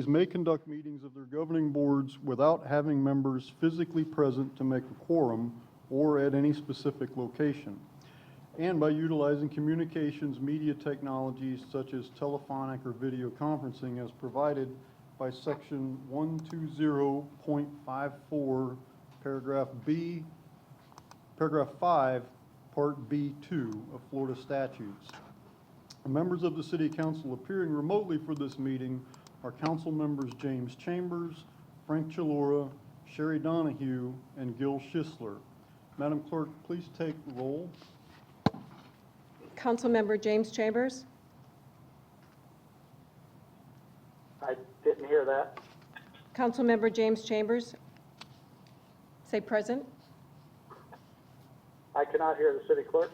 may conduct meetings of their governing boards without having members physically present to make a quorum or at any specific location, and by utilizing communications media technologies such as telephonic or video conferencing as provided by section 120.54, paragraph 5, part B2 of Florida statutes. Members of the City Council appearing remotely for this meeting are Council members James Chambers, Frank Chilora, Sherry Donahue, and Gil Schisler. Madam Clerk, please take roll. Councilmember James Chambers. I didn't hear that. Councilmember James Chambers. Say present. I cannot hear the city clerk.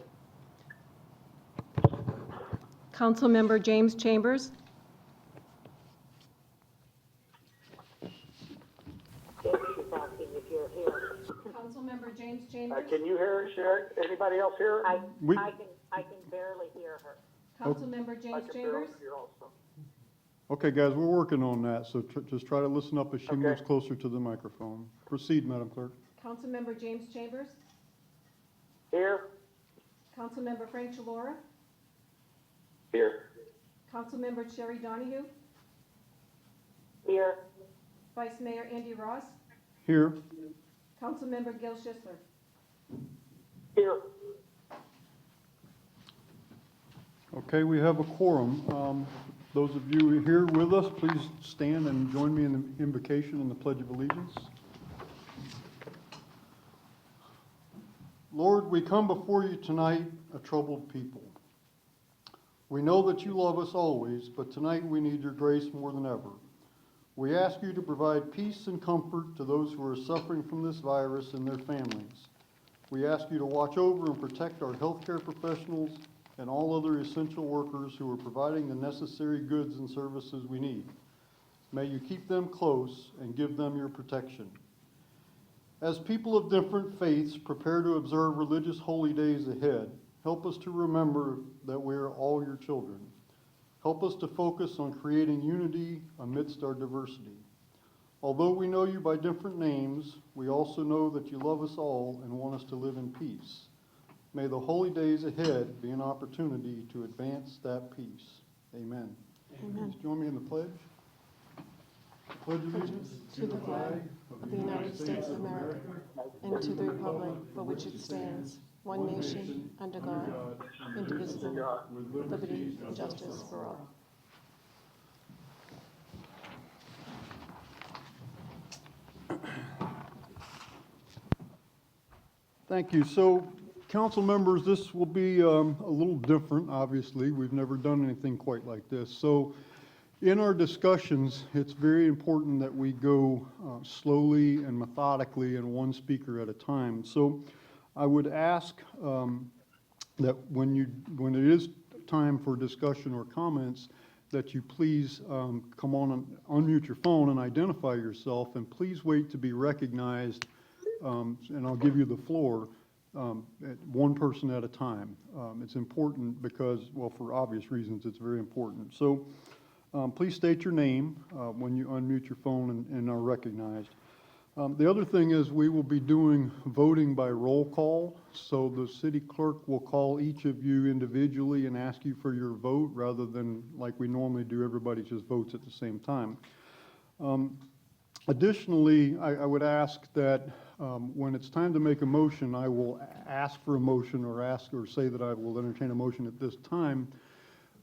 Councilmember James Chambers. Councilmember James Chambers. Can you hear her, Sherry? Anybody else hear her? I can barely hear her. Councilmember I James can barely Chambers. hear also. Okay, guys, we're working on that, so just try to listen up as she Okay. moves closer to the microphone. Proceed, Madam Clerk. Councilmember James Chambers. Here? Councilmember Frank Chilora. Here. Councilmember Sherry Donahue. Here, Vice Mayor Andy Ross. Here. Councilmember Gil Schisler. Here. Okay, we have a quorum. Those of you here with us, please stand and join me in the invocation and the Pledge of Allegiance. Lord, we come before you tonight a troubled people. We know that you love us always, but tonight we need your grace more than ever. We ask you to provide peace and comfort to those who are suffering from this virus and their families. We ask you to watch over and protect our healthcare professionals and all other essential workers who are providing the necessary goods and services we need. May you keep them close and give them your protection. As people of different faiths prepare to observe religious holy days ahead, help us to remember that we are all your children. Help us to focus on creating unity amidst our diversity. Although we know you by different names, we also know that you love us all and want us to live in peace. May the holy days ahead be an opportunity to advance that peace. Amen. Amen. Please join me in the pledge. Pledge allegiance To the flag of the United States of America and to the republic for which it stands, one nation, under God, indivisible, with liberty and justice for all. Thank you. So, council members, this will be a little different, obviously. We've never done anything quite like this. So, in our discussions, it's very important that we go slowly and methodically and one speaker at a time. So, I would ask that when it is time for discussion or comments, that you please come on and unmute your phone and identify yourself, and please wait to be recognized, and I'll give you the floor, one person at a time. It's important because, well, for obvious reasons, it's very important. So please state your name when you unmute your phone and are recognized. The other thing is we will be doing voting by roll call, so the city clerk will call each of you individually and ask you for your vote rather than like we normally do, everybody just votes at the same time. Additionally, I would ask that when it's time to make a motion, I will ask for a motion or say that I will entertain a motion at this time.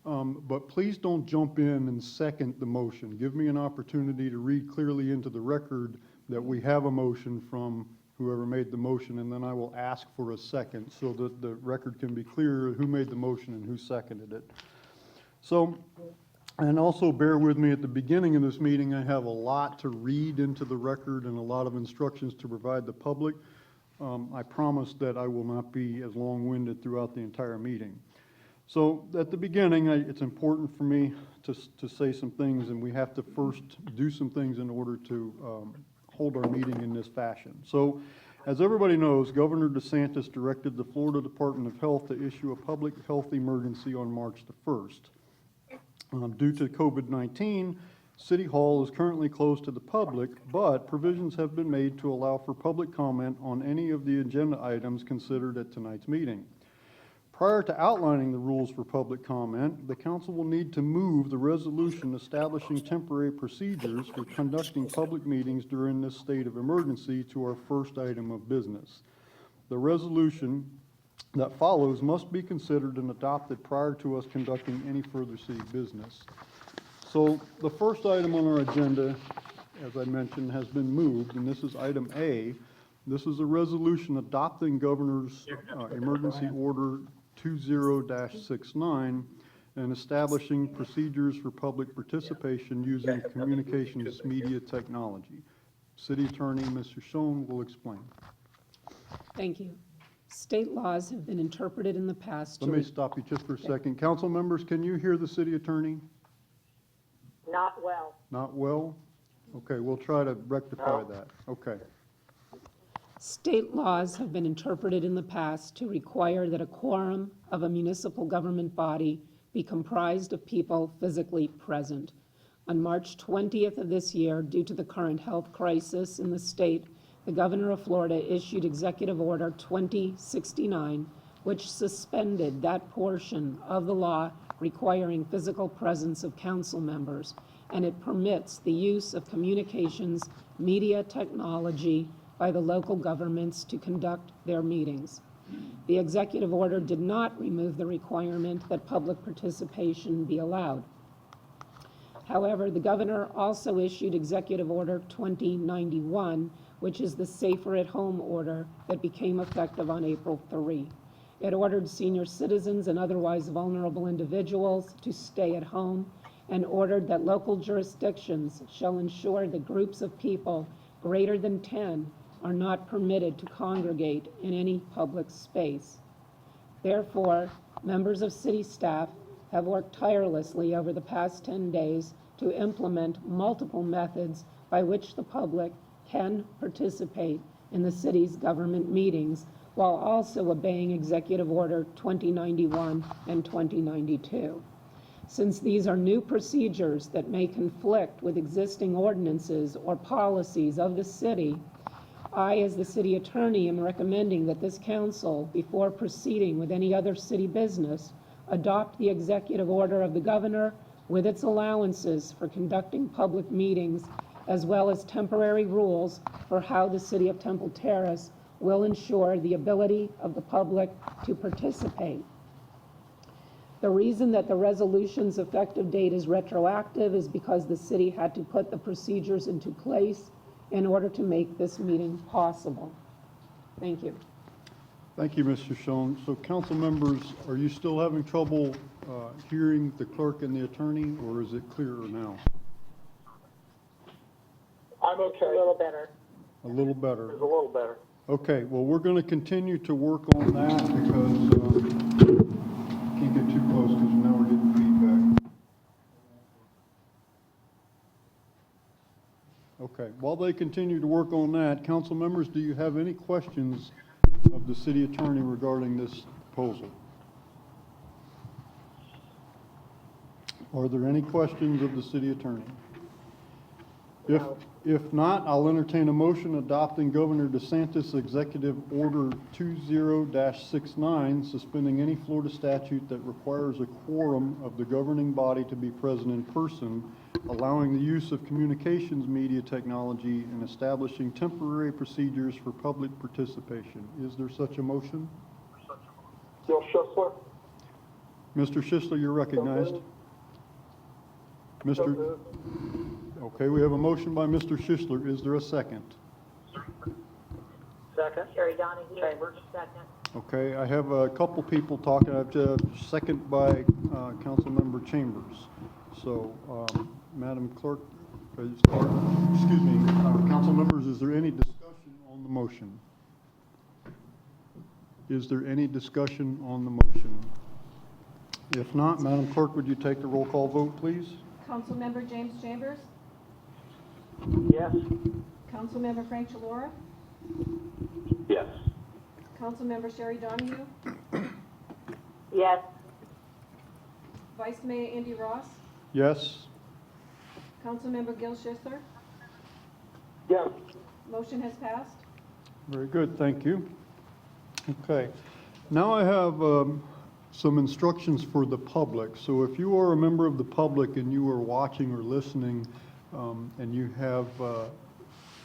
But please don't jump in and second the motion. Give me an opportunity to read clearly into the record that we have a motion from whoever made the motion, and then I will ask for a second so that the record can be clear who made the motion and who seconded it. So, and also bear with me at the beginning of this meeting, I have a lot to read into the record and a lot of instructions to provide the public. I promise that I will not be as long-winded throughout the entire meeting. So at the beginning, it's important for me to say some things, and we have to first do some things in order to hold our meeting in this fashion. So as everybody knows, Governor DeSantis directed the Florida Department of Health to issue a public health emergency on March the 1st. Due to COVID-19, City Hall is currently closed to the public, but provisions have been made to allow for public comment on any of the agenda items considered at tonight's meeting. Prior to outlining the rules for public comment, the council will need to move the resolution establishing temporary procedures for conducting public meetings during this state of emergency to our first item of business. The resolution that follows must be considered and adopted prior to us conducting any further city business. So the first item on our agenda, as I mentioned, has been moved, and this is item A. This is a resolution adopting Governor's Emergency Order 20-69 and establishing procedures for public participation using communications media technology. City Attorney, Mr. Schoen, will explain. Thank you. State laws have been interpreted in the past Let me stop you just for a second. Council members, can you hear the city attorney? Not well. Not well? Okay, we'll try to rectify that. Okay. State laws have been interpreted in the past to require that a quorum of a municipal government body be comprised of people physically present. On March 20th of this year, due to the current health crisis in the state, the Governor of Florida issued Executive Order 2069, which suspended that portion of the law requiring physical presence of council members, and it permits the use of communications media technology by the local governments to conduct their meetings. The executive order did not remove the requirement that public participation be allowed. However, the governor also issued Executive Order 2091, which is the Safer at Home order that became effective on April 3. It ordered senior citizens and otherwise vulnerable individuals to stay at home and ordered that local jurisdictions shall ensure that groups of people greater than 10 are not permitted to congregate in any public space. Therefore, members of city staff have worked tirelessly over the past 10 days to implement multiple methods by which the public can participate in the city's government meetings while also obeying Executive Order 2091 and 2092. Since these are new procedures that may conflict with existing ordinances or policies of the city, I, as the city attorney, am recommending that this council, before proceeding with any other city business, adopt the executive order of the governor with its allowances for conducting public meetings, as well as temporary rules for how the city of Temple Terrace will ensure the ability of the public to participate. The reason that the resolution's effective date is retroactive is because the city had to put the procedures into place in order to make this meeting possible. Thank you. Thank you, Mr. Schoen. So council members, are you still having trouble hearing the clerk and the attorney, or is it clearer now? I'm okay. A little better. A little better. It's a little better. Okay, well, we're going to continue to work on that because can't get too close because now we're getting feedback. Okay, while they continue to work on that, council members, do you have any questions of the city attorney regarding this proposal? Are there any questions of the city attorney? If not, I'll entertain a motion adopting Governor DeSantis' Executive Order 20-69, suspending any Florida statute that requires a quorum of the governing body to be present in person, allowing the use of communications media technology, and establishing temporary procedures for public participation. Is there such a motion? Bill Schussler? Mr. Schisler, you're recognized. Mr. Okay, we have a motion by Mr. Schisler. Is there a second? Second. Sherry Donahue. Chambers. Second. Okay, I have a couple people talking. I have a second by Councilmember Chambers. So, Madam Clerk, excuse me, council members, is there any discussion on the motion? Is there any discussion on the motion? If not, Madam Clerk, would you take the roll call vote, please? Councilmember James Chambers, Yes. Councilmember Frank Chilora, Yes. Councilmember Sherry Donahue, Yes. Vice Mayor Andy Ross, Yes? Councilmember Gil Schisler, Yes. motion has passed. Very good, thank you. Okay, now I have some instructions for the public. So if you are a member of the public and you are watching or listening, and you have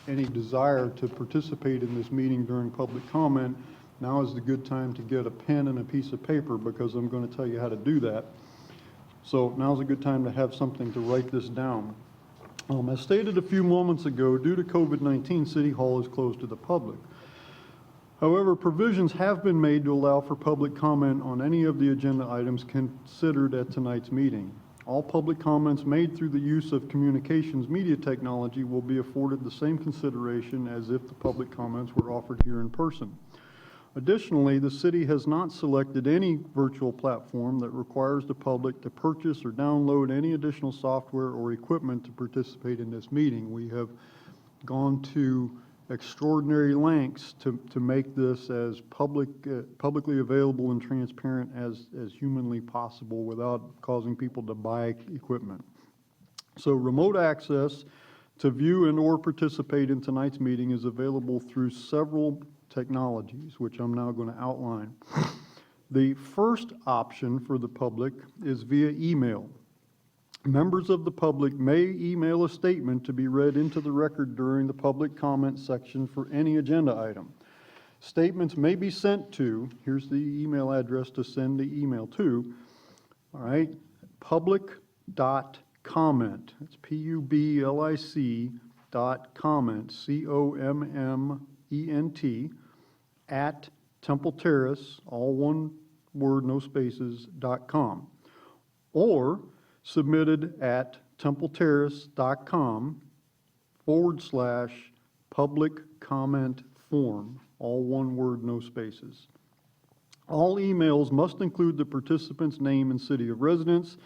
any desire to participate in this meeting during public comment, now is the good time to get a pen and a piece of paper, because I'm going to tell you how to do that. So now's a good time to have something to write this down. As stated a few moments ago, due to COVID-19, City Hall is closed to the public. However, provisions have been made to allow for public comment on any of the agenda items considered at tonight's meeting. All public comments made through the use of communications media technology will be afforded the same consideration as if the public comments were offered here in person. Additionally, the city has not selected any virtual platform that requires the public to purchase or download any additional software or equipment to participate in this meeting. We have gone to extraordinary lengths to make this as publicly available and transparent as humanly possible without causing people to buy equipment. So remote access to view and or participate in tonight's meeting is available through several technologies, which I'm now going to outline. The first option for the public is via email. Members of the public may email a statement to be read into the record during the public comment section for any agenda item. Statements may be sent to, here's the email address to send the email to, all right, public.comment, that's public.comment, COMMENT, at Temple Terrace, all one word, no spaces, .com, or submitted at templeterrace.com/public comment form, all one word, no spaces. All emails must include the participant's name and city of residence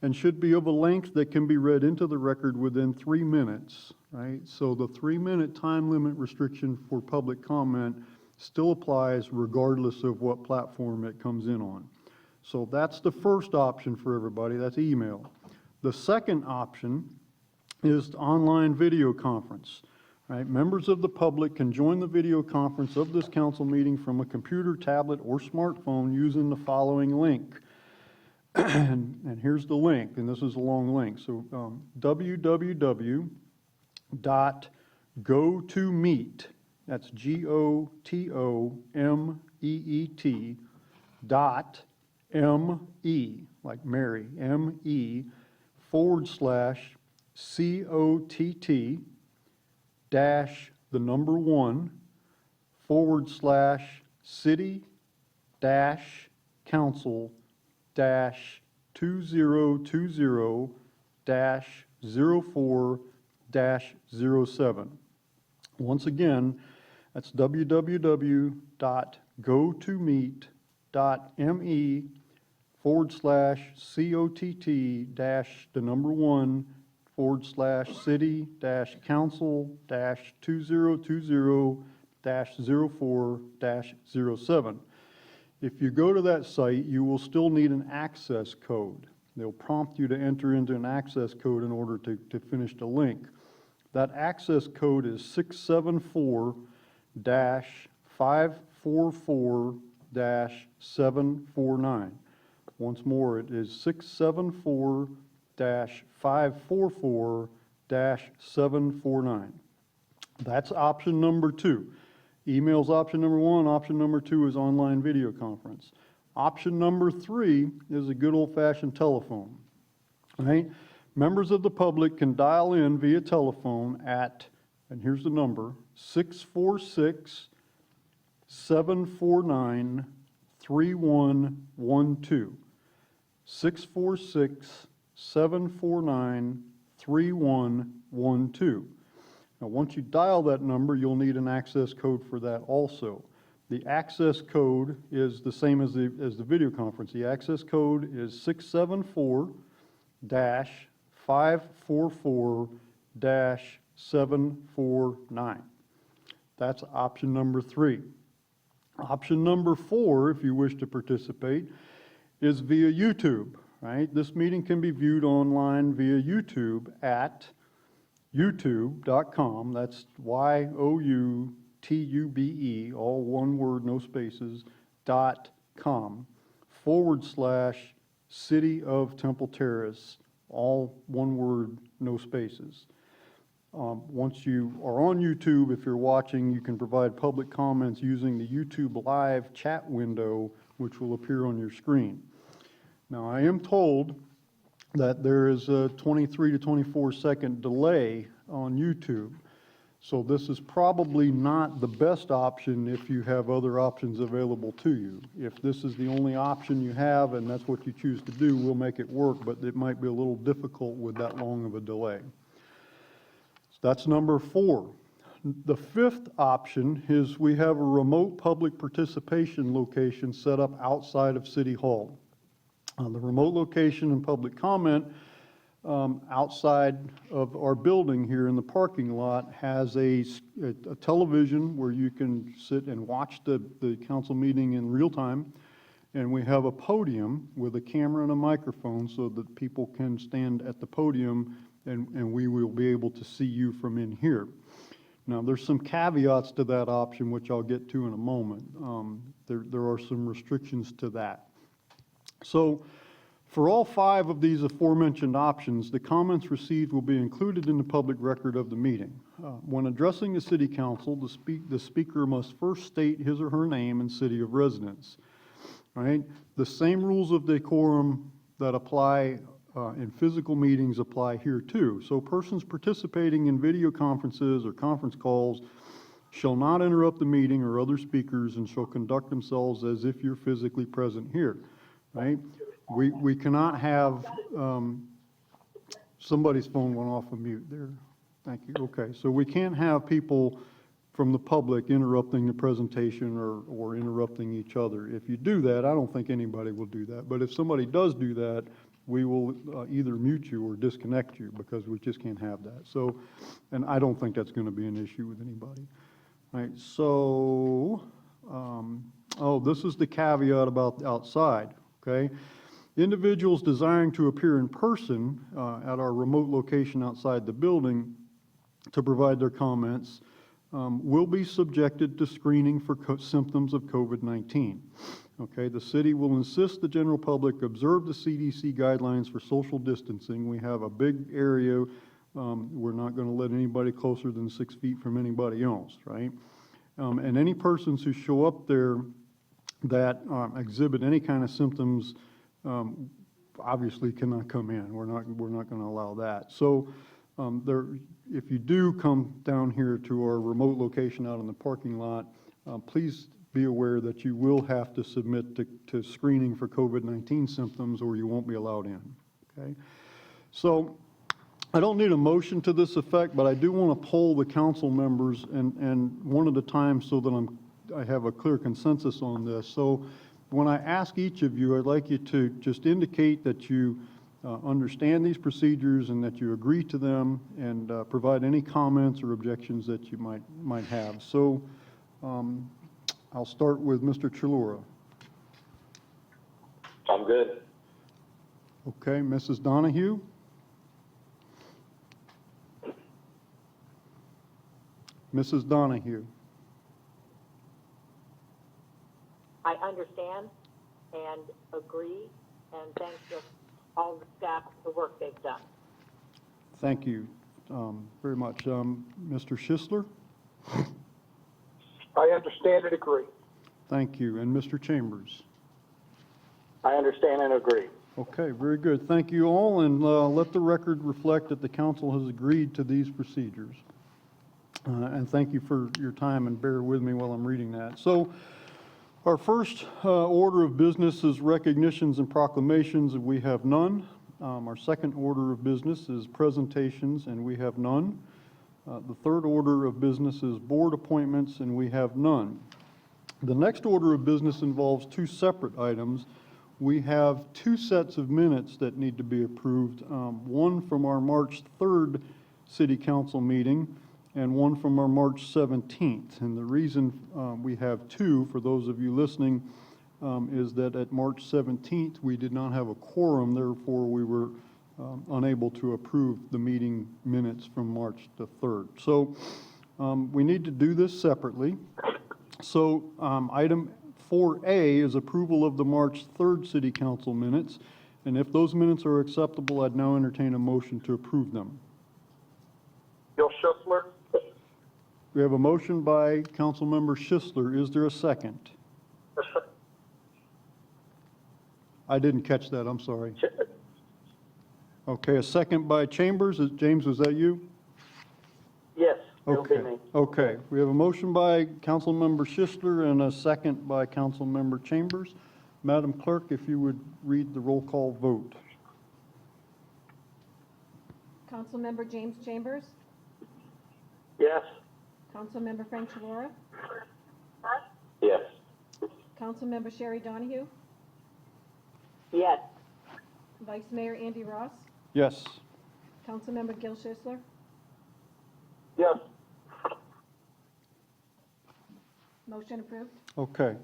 and should be of a length that can be read into the record within 3 minutes, right? So the 3-minute time limit restriction for public comment still applies regardless of what platform it comes in on. So that's the first option for everybody, that's email. The second option is online video conference. Right? Members of the public can join the video conference of this council meeting from a computer, tablet, or smartphone using the following link. and here's the link, and this is a long link. So www.gotomeet, that's GOTOMEET, .me, like Mary, ME, /COTT dash the number 1 /city dash council dash 2020 dash 04 dash 07. Once again, that's www.gotomeet.me /COTT dash the number 1 /city dash council dash 2020 dash 04 dash 07. If you go to that site, you will still need an access code. They'll prompt you to enter into an access code in order to finish the link. That access code is 674-544-749. Once more, it is 674-544-749. That's option number 2. Email's option number 1. Option number 2 is online video conference. Option number 3 is a good old-fashioned telephone. Right? Members of the public can dial in via telephone at, and here's the number, 646-749-3112. 646-749-3112. Now, once you dial that number, you'll need an access code for that also. The access code is the same as the video conference. The access code is 674-544-749. That's option number 3. Option number 4, if you wish to participate, is via YouTube. right? This meeting can be viewed online via YouTube at youtube.com, that's YOUTUBE, all one word, no spaces, .com, / City of Temple Terrace, all one word, no spaces. Once you are on YouTube, if you're watching, you can provide public comments using the YouTube live chat window, which will appear on your screen. Now, I am told that there is a 23 to 24 second delay on YouTube. So this is probably not the best option if you have other options available to you. If this is the only option you have and that's what you choose to do, we'll make it work, but it might be a little difficult with that long of a delay. So that's number 4. The 5th option is we have a remote public participation location set up outside of City Hall. The remote location and public comment outside of our building here in the parking lot has a television where you can sit and watch the council meeting in real time. And we have a podium with a camera and a microphone so that people can stand at the podium and we will be able to see you from in here. Now, there's some caveats to that option, which I'll get to in a moment. There are some restrictions to that. So, for all 5 of these aforementioned options, the comments received will be included in the public record of the meeting. When addressing the City Council, the speaker must first state his or her name and city of residence. All right? The same rules of decorum that apply in physical meetings apply here too. So persons participating in video conferences or conference calls shall not interrupt the meeting or other speakers and shall conduct themselves as if you're physically present here. Right? We cannot have, somebody's phone went off of mute there. Thank you. Okay, so we can't have people from the public interrupting the presentation or interrupting each other. If you do that, I don't think anybody will do that. But if somebody does do that, we will either mute you or disconnect you because we just can't have that. So, and I don't think that's going to be an issue with anybody. All right, so, this is the caveat about outside. Okay, individuals desiring to appear in person at our remote location outside the building to provide their comments will be subjected to screening for symptoms of COVID-19. Okay, the city will insist the general public observe the CDC guidelines for social distancing. We have a big area. We're not going to let anybody closer than 6 feet from anybody else, right? And any persons who show up there that exhibit any kind of symptoms obviously cannot come in. We're not going to allow that. So if you do come down here to our remote location out in the parking lot, please be aware that you will have to submit to screening for COVID-19 symptoms or you won't be allowed in. Okay? So I don't need a motion to this effect, but I do want to poll the council members and one at a time so that I have a clear consensus on this. So when I ask each of you, I'd like you to just indicate that you understand these procedures and that you agree to them and provide any comments or objections that you might have. So I'll start with Mr. Chalura. I'm good. Okay, Mrs. Donahue? Mrs. Donahue? I understand and agree, and thanks to all the staff for the work they've done. Thank you very much. Mr. Schisler? I understand and agree. Thank you. And Mr. Chambers? I understand and agree. Okay, very good. Thank you all, and let the record reflect that the council has agreed to these procedures. And thank you for your time, and bear with me while I'm reading that. So, our first order of business is recognitions and proclamations, and we have none. Our second order of business is presentations, and we have none. The third order of business is board appointments, and we have none. The next order of business involves 2 separate items. We have 2 sets of minutes that need to be approved, one from our March 3rd City Council meeting and one from our March 17th. And the reason we have 2, for those of you listening, is that at March 17th, we did not have a quorum, therefore we were unable to approve the meeting minutes from March the 3rd. So we need to do this separately. So item 4A is approval of the March 3rd City Council minutes. And if those minutes are acceptable, I'd now entertain a motion to approve them. Bill Schuessler. We have a motion by Councilmember Schisler. Is there a second? I didn't catch that, I'm sorry. Okay, a second by Chambers. James, was that you? Yes, it'll be Okay, me. okay. We have a motion by Councilmember Schisler and a second by Councilmember Chambers. Madam Clerk, if you would read the roll call vote. Councilmember James Chambers, Yes. Councilmember Frank Chilora, Yes. Councilmember Sherry Donahue, Yes. Vice Mayor Andy Ross, Yes. Councilmember Gil Schisler, Yes. motion approved. Okay.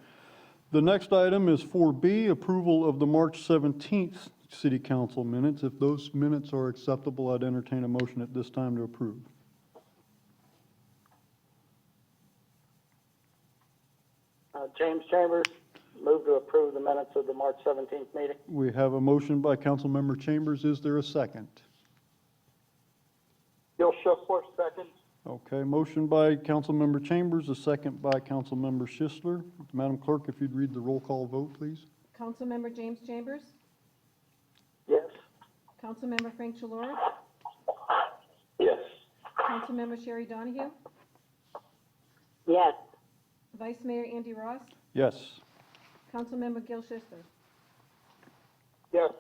The next item is 4B, approval of the March 17th City Council minutes. If those minutes are acceptable, I'd entertain a motion at this time to approve. James Chambers, move to approve the minutes of the March 17th meeting. We have a motion by Councilmember Chambers. Is there a second? Bill Schuessler, second. Okay, motion by Councilmember Chambers, a second by Councilmember Schisler. Madam Clerk, if you'd read the roll call vote, please. Councilmember James Chambers, Yes. Councilmember Frank Chilora, Yes. Councilmember Sherry Donahue, Yes. Vice Mayor Andy Ross, Yes. Councilmember Gil Schisler, Yes.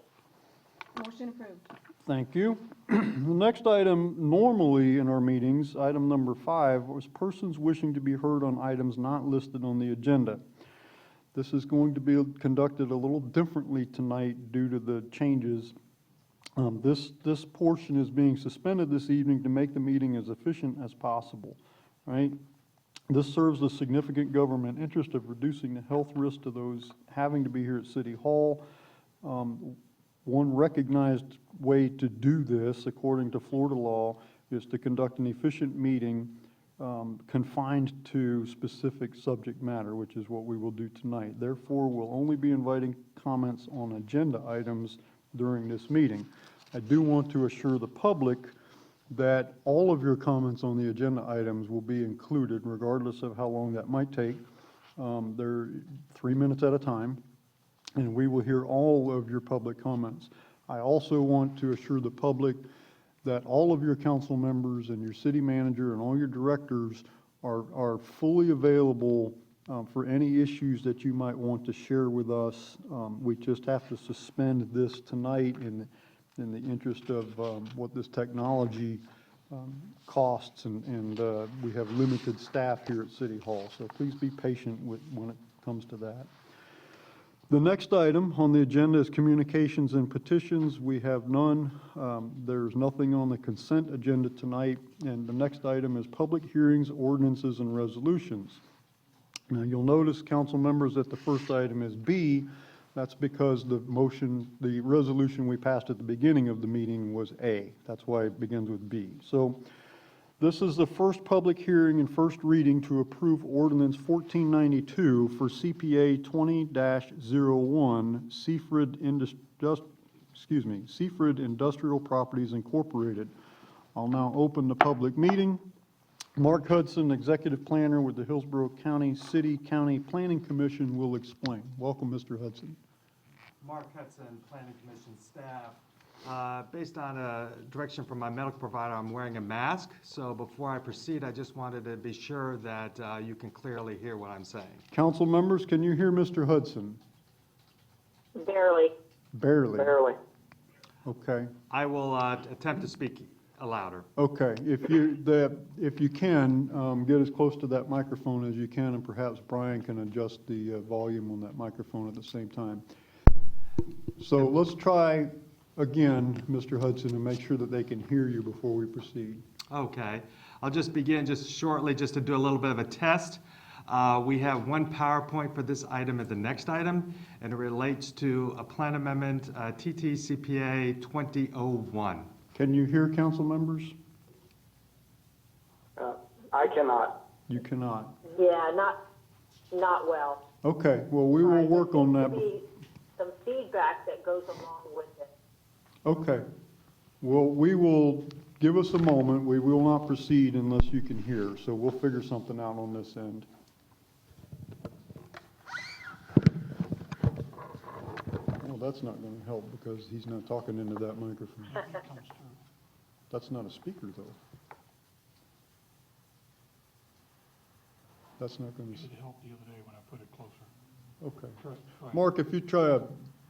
motion approved. Thank you. The next item, normally in our meetings, item number 5, was persons wishing to be heard on items not listed on the agenda. This is going to be conducted a little differently tonight due to the changes. This portion is being suspended this evening to make the meeting as efficient as possible, right? This serves the significant government interest of reducing the health risk to those having to be here at City Hall. One recognized way to do this, according to Florida law, is to conduct an efficient meeting confined to specific subject matter, which is what we will do tonight. Therefore, we'll only be inviting comments on agenda items during this meeting. I do want to assure the public that all of your comments on the agenda items will be included, regardless of how long that might take. They're 3 minutes at a time, and we will hear all of your public comments. I also want to assure the public that all of your council members and your city manager and all your directors are fully available for any issues that you might want to share with us. We just have to suspend this tonight in the interest of what this technology costs, and we have limited staff here at City Hall, so please be patient when it comes to that. The next item on the agenda is communications and petitions. We have none. There's nothing on the consent agenda tonight, and the next item is public hearings, ordinances, and resolutions. Now, you'll notice, council members, that the first item is B. That's because the resolution we passed at the beginning of the meeting was A. That's why it begins with B. So this is the first public hearing and first reading to approve Ordinance 1492 for CPA 20-01 Seaford Industrial Properties Incorporated. I'll now open the public meeting. Mark Hudson, Executive Planner with the Hillsborough County County Planning Commission, will explain. Welcome, Mr. Hudson. Mark Hudson, Planning Commission staff. Based on a direction from my medical provider, I'm wearing a mask. So before I proceed, I just wanted to be sure that you can clearly hear what I'm saying. Council members, can you hear Mr. Hudson? Barely. Barely. Barely. Okay. I will attempt to speak louder. Okay. If you can, get as close to that microphone as you can, and perhaps Brian can adjust the volume on that microphone at the same time. So let's try again, Mr. Hudson, and make sure that they can hear you before we proceed. Okay. I'll just begin shortly to do a little bit of a test. We have one PowerPoint for this item at the next item, and it relates to a plan amendment, TTCPA 2001. Can you hear council members? I cannot. You cannot. Yeah, not well. Okay, well, we will work on that. There seems to be some feedback that goes along with it. Okay. Well, we will, give us a moment. We will not proceed unless you can hear. So we'll figure something out on this end. Well, that's not going to help because he's not talking into that microphone. That's not a speaker, though. That's not going to. It helped the other day when I put it closer. Okay. Try. Mark, if you try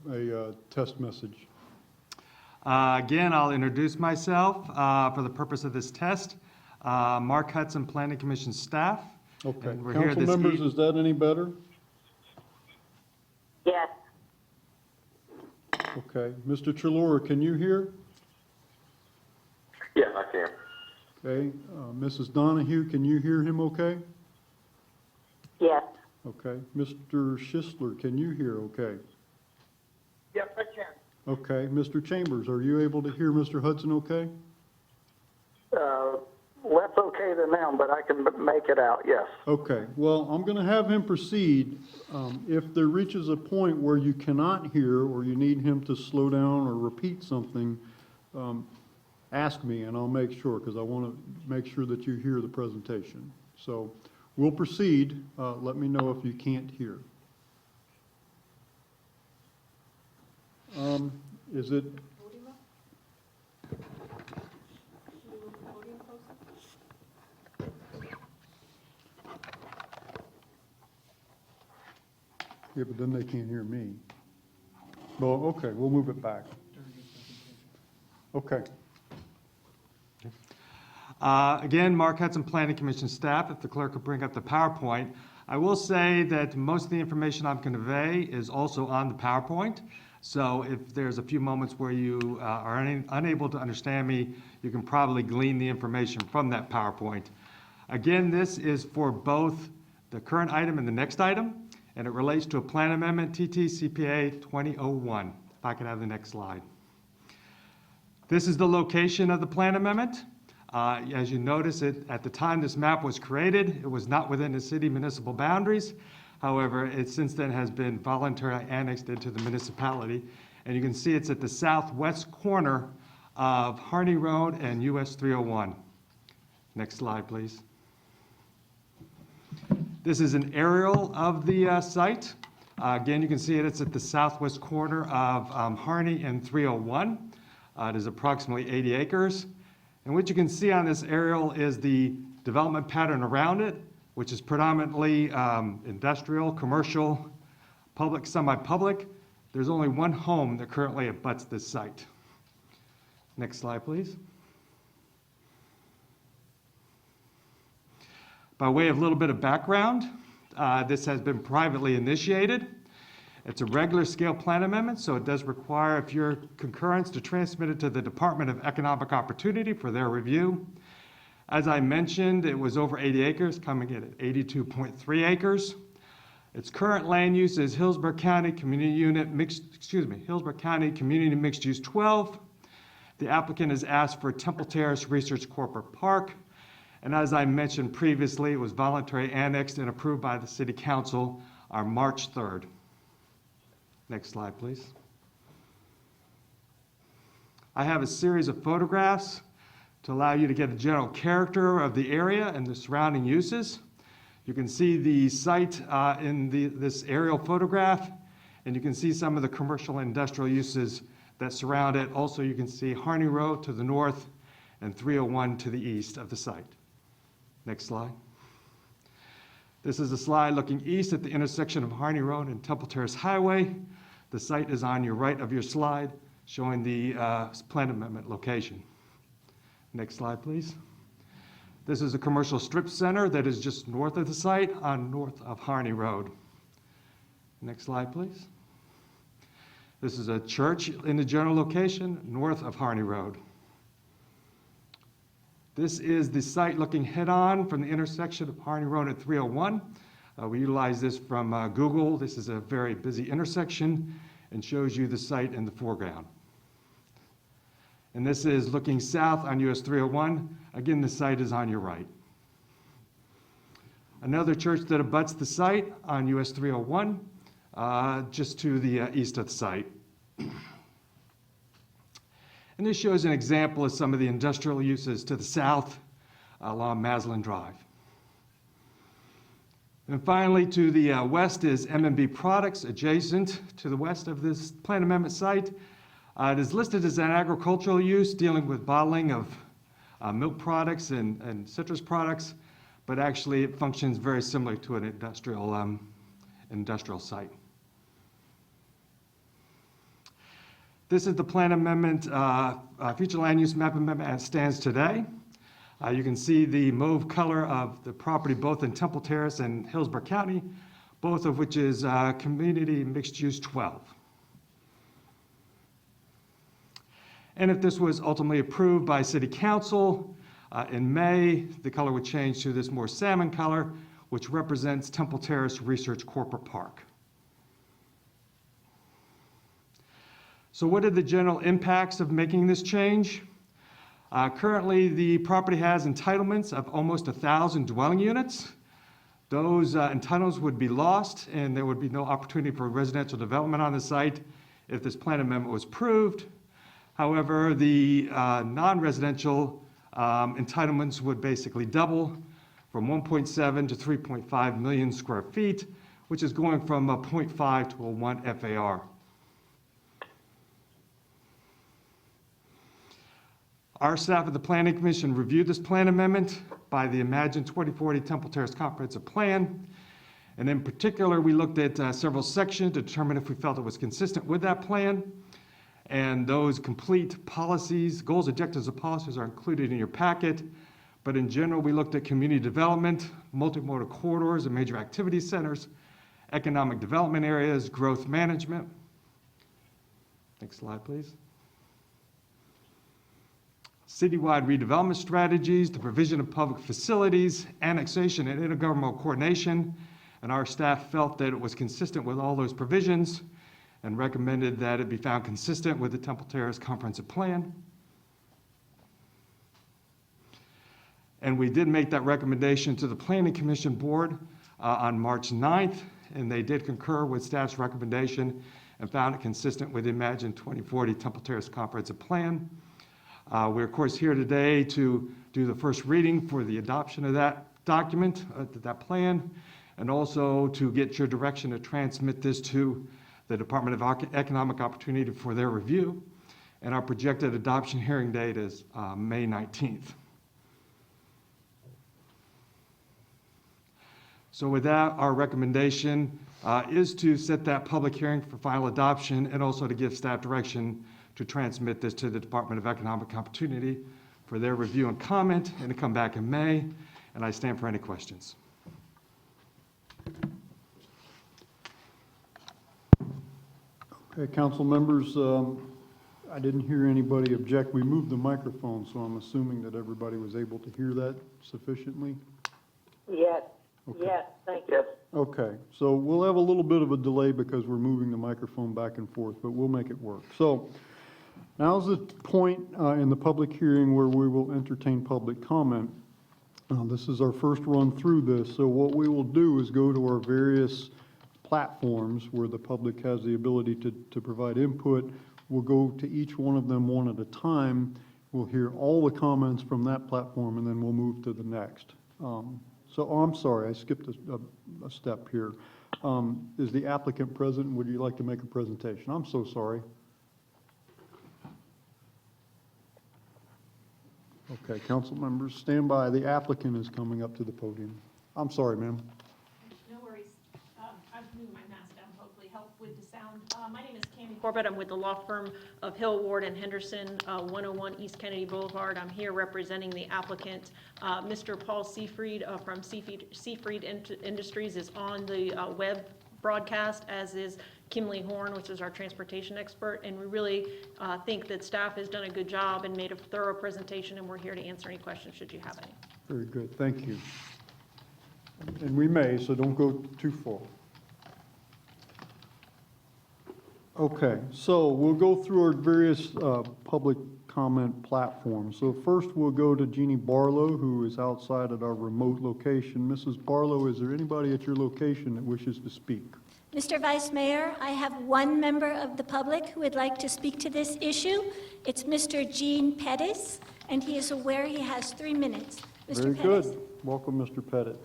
a test message. Again, I'll introduce myself for the purpose of this test. Mark Hudson, Planning Commission staff. Okay. And we're here Council this members, is that any better? Yes, Okay. Mr. Chalora, can you hear? Yes, I can. Okay. Mrs. Donahue, can you hear him okay? yes, Okay. Mr. Schisler, can you hear okay? Yes, I can. Okay. Mr. Chambers, are you able to hear Mr. Hudson okay? Less okay than them, but I can make it out, yes. Okay. Well, I'm going to have him proceed. If there reaches a point where you cannot hear or you need him to slow down or repeat something, ask me and I'll make sure because I want to make sure that you hear the presentation. So we'll proceed. Let me know if you can't hear. Is it? Yeah, but then they can't hear me. Well, okay, we'll move it back. Okay. Again, Mark Hudson, Planning Commission staff, if the clerk could bring up the PowerPoint. I will say that most of the information I'm going to convey is also on the PowerPoint. So if there's a few moments where you are unable to understand me, you can probably glean the information from that PowerPoint. Again, this is for both the current item and the next item, and it relates to a plan amendment, TTCPA 2001. If I could have the next slide. This is the location of the plan amendment. As you notice, at the time this map was created, it was not within the city municipal boundaries. However, it since then has been voluntarily annexed into the municipality. And you can see it's at the southwest corner of Harney Road and US 301. Next slide, please. This is an aerial of the site. Again, you can see it's at the southwest corner of Harney and 301. It is approximately 80 acres. And what you can see on this aerial is the development pattern around it, which is predominantly industrial, commercial, public, semi-public. There's only one home that currently abuts this site. Next slide, please. By way of a little bit of background, this has been privately initiated. It's a regular scale plan amendment, so it does require, if your concurrence, to transmit it to the Department of Economic Opportunity for their review. As I mentioned, it was over 80 acres, coming in at 82.3 acres. Its current land use is Hillsborough County Hillsborough County Community Mixed Use 12. The applicant has asked for Temple Terrace Research Corporate Park. And as I mentioned previously, it was voluntarily annexed and approved by the City Council on March 3rd. Next slide, please. I have a series of photographs to allow you to get a general character of the area and the surrounding uses. You can see the site in this aerial photograph, and you can see some of the commercial and industrial uses that surround it. Also, you can see Harney Road to the north and 301 to the east of the site. Next slide. This is a slide looking east at the intersection of Harney Road and Temple Terrace Highway. The site is on your right of your slide, showing the plan amendment location. Next slide, please. This is a commercial strip center that is just north of the site on north of Harney Road. Next slide, please. This is a church in the general location north of Harney Road. This is the site looking head-on from the intersection of Harney Road at 301. We utilize this from Google. This is a very busy intersection and shows you the site in the foreground. And this is looking south on US 301. Again, the site is on your right. Another church that abuts the site on US 301, just to the east of the site. And this shows an example of some of the industrial uses to the south along Maslin Drive. And finally, to the west is M&B Products, adjacent to the west of this plan amendment site. It is listed as an agricultural use dealing with bottling of milk products and citrus products, but actually it functions very similar to an industrial site. This is the plan amendment, future land use map amendment as it stands today. You can see the mauve color of the property both in Temple Terrace and Hillsborough County, both of which is community mixed use 12. And if this was ultimately approved by City Council in May, the color would change to this more salmon color, which represents Temple Terrace Research Corporate Park. So what are the general impacts of making this change? Currently, the property has entitlements of almost 1,000 dwelling units. Those entitlements would be lost, and there would be no opportunity for residential development on the site if this plan amendment was approved. However, the non-residential entitlements would basically double from 1.7 to 3.5 million square feet, which is going from a 0.5 to a 1 FAR. Our staff at the Planning Commission reviewed this plan amendment by the Imagine 2040 Temple Terrace Comprehensive Plan. And in particular, we looked at several sections to determine if we felt it was consistent with that plan. And those complete policies, goals, objectives, and policies are included in your packet. But in general, we looked at community development, multimodal corridors and major activity centers, economic development areas, growth management. Next slide, please. Citywide redevelopment strategies, the provision of public facilities, annexation and intergovernmental coordination. And our staff felt that it was consistent with all those provisions and recommended that it be found consistent with the Temple Terrace Comprehensive Plan. And we did make that recommendation to the Planning Commission Board on March 9th, and they did concur with staff's recommendation and found it consistent with the Imagine 2040 Temple Terrace Comprehensive Plan. We're, of course, here today to do the first reading for the adoption of that document, that plan, and also to get your direction to transmit this to the Department of Economic Opportunity for their review. And our projected adoption hearing date is May 19th. So with that, our recommendation is to set that public hearing for final adoption and also to give staff direction to transmit this to the Department of Economic Opportunity for their review and comment, and to come back in May. And I stand for any questions. Okay, council members, I didn't hear anybody object. We moved the microphone, so I'm assuming that everybody was able to hear that sufficiently? Yes, Okay. yes, thank you. Okay, so we'll have a little bit of a delay because we're moving the microphone back and forth, but we'll make it work. So now's the point in the public hearing where we will entertain public comment. This is our first run through this, so what we will do is go to our various platforms where the public has the ability to provide input. We'll go to each one of them one at a time. We'll hear all the comments from that platform, and then we'll move to the next. I'm sorry, I skipped a step here. Is the applicant present? Would you like to make a presentation? I'm so sorry. Okay, council members, stand by. The applicant is coming up to the podium. I'm sorry, ma'am. No worries. I've moved my mask down, hopefully help with the sound. My name is Cammie Corbett. I'm with the law firm of Hill, Ward, and Henderson, 101 East Kennedy Boulevard. I'm here representing the applicant. Mr. Paul Seafried from Seafried Industries is on the web broadcast, as is Kimley Horn, which is our transportation expert. And we really think that staff has done a good job and made a thorough presentation, and we're here to answer any questions should you have any. Very good, thank you. And we may, so don't go too far. Okay, so we'll go through our various public comment platforms. So first, we'll go to Jeannie Barlow, who is outside at our remote location. Mrs. Barlow, is there anybody at your location that wishes to speak? Mr. Vice Mayor, I have one member of the public who would like to speak to this issue. It's Mr. Gene Pettis, and he is aware he has 3 minutes. Mr. Very Pettis. good. Welcome, Mr. Pettit.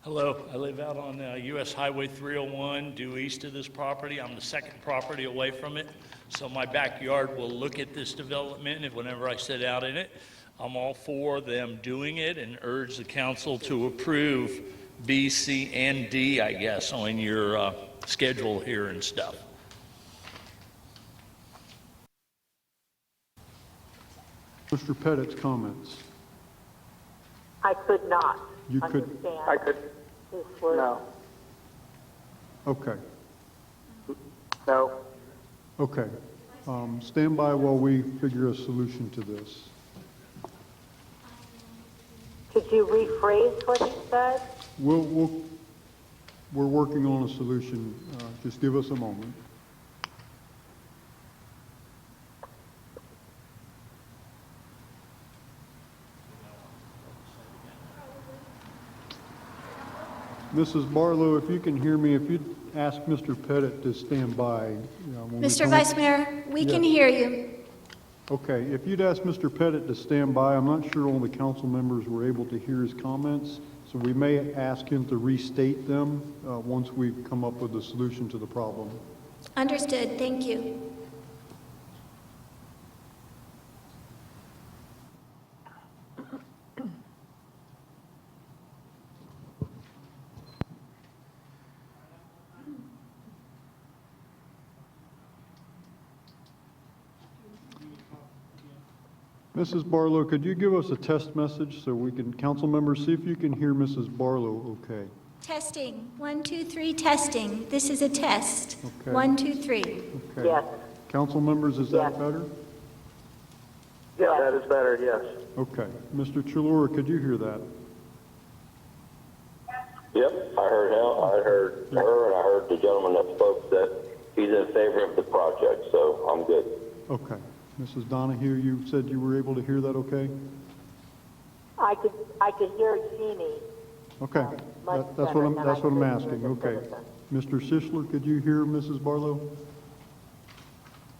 Hello, I live out on US Highway 301 due east of this property. I'm the second property away from it, so my backyard will look at this development, and whenever I sit out in it, I'm all for them doing it and urge the council to approve B, C, and D, I guess, on your schedule here and stuff. Mr. Pettit's comments. I could not You could- understand. I could, This was, no, Okay, no. okay. Stand by while we figure a solution to this. could you rephrase what he said? We're working on a solution. Just give us a moment. Mrs. Barlow, if you can hear me, if you'd ask Mr. Pettit to stand by. When we Mr. come- Vice Mayor, we can Yeah. hear you. Okay, if you'd ask Mr. Pettit to stand by, I'm not sure all the council members were able to hear his comments, so we may ask him to restate them once we come up with a solution to the problem. Understood, thank you. Mrs. Barlow, could you give us a test message so we can, council members, see if you can hear Mrs. Barlow okay? Testing, 1, 2, 3, testing. This is a test. Okay. 1, 2, 3. Okay. Yes. Council members, is that Yes. better? Yeah, that is better, yes. Okay. Mr. Chalora, could you hear that? Yep, I heard him, I heard her, and I heard the gentleman that spoke that he's in favor of the project, so I'm good. Okay. Mrs. Donahue, you said you were able to hear that okay? I could hear Jeannie. Okay. Much That's what better I'm, than that's I what I'm could asking. hear the Okay. citizen. Mr. Sischler, could you hear Mrs. Barlow?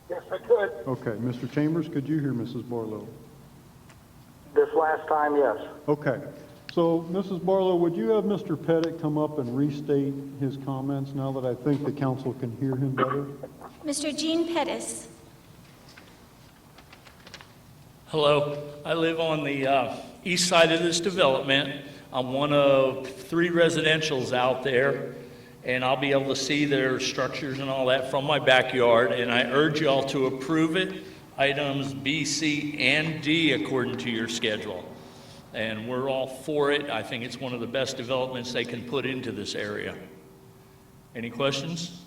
Yes, I could. Okay. Mr. Chambers, could you hear Mrs. Barlow? This last time, yes. Okay. So, Mrs. Barlow, would you have Mr. Pettit come up and restate his comments now that I think the council can hear him better? Mr. Gene Pettis. Hello, I live on the east side of this development. I'm one of 3 residentials out there, and I'll be able to see their structures and all that from my backyard, and I urge y'all to approve it, items B, C, and D according to your schedule. And we're all for it. I think it's one of the best developments they can put into this area. Any questions?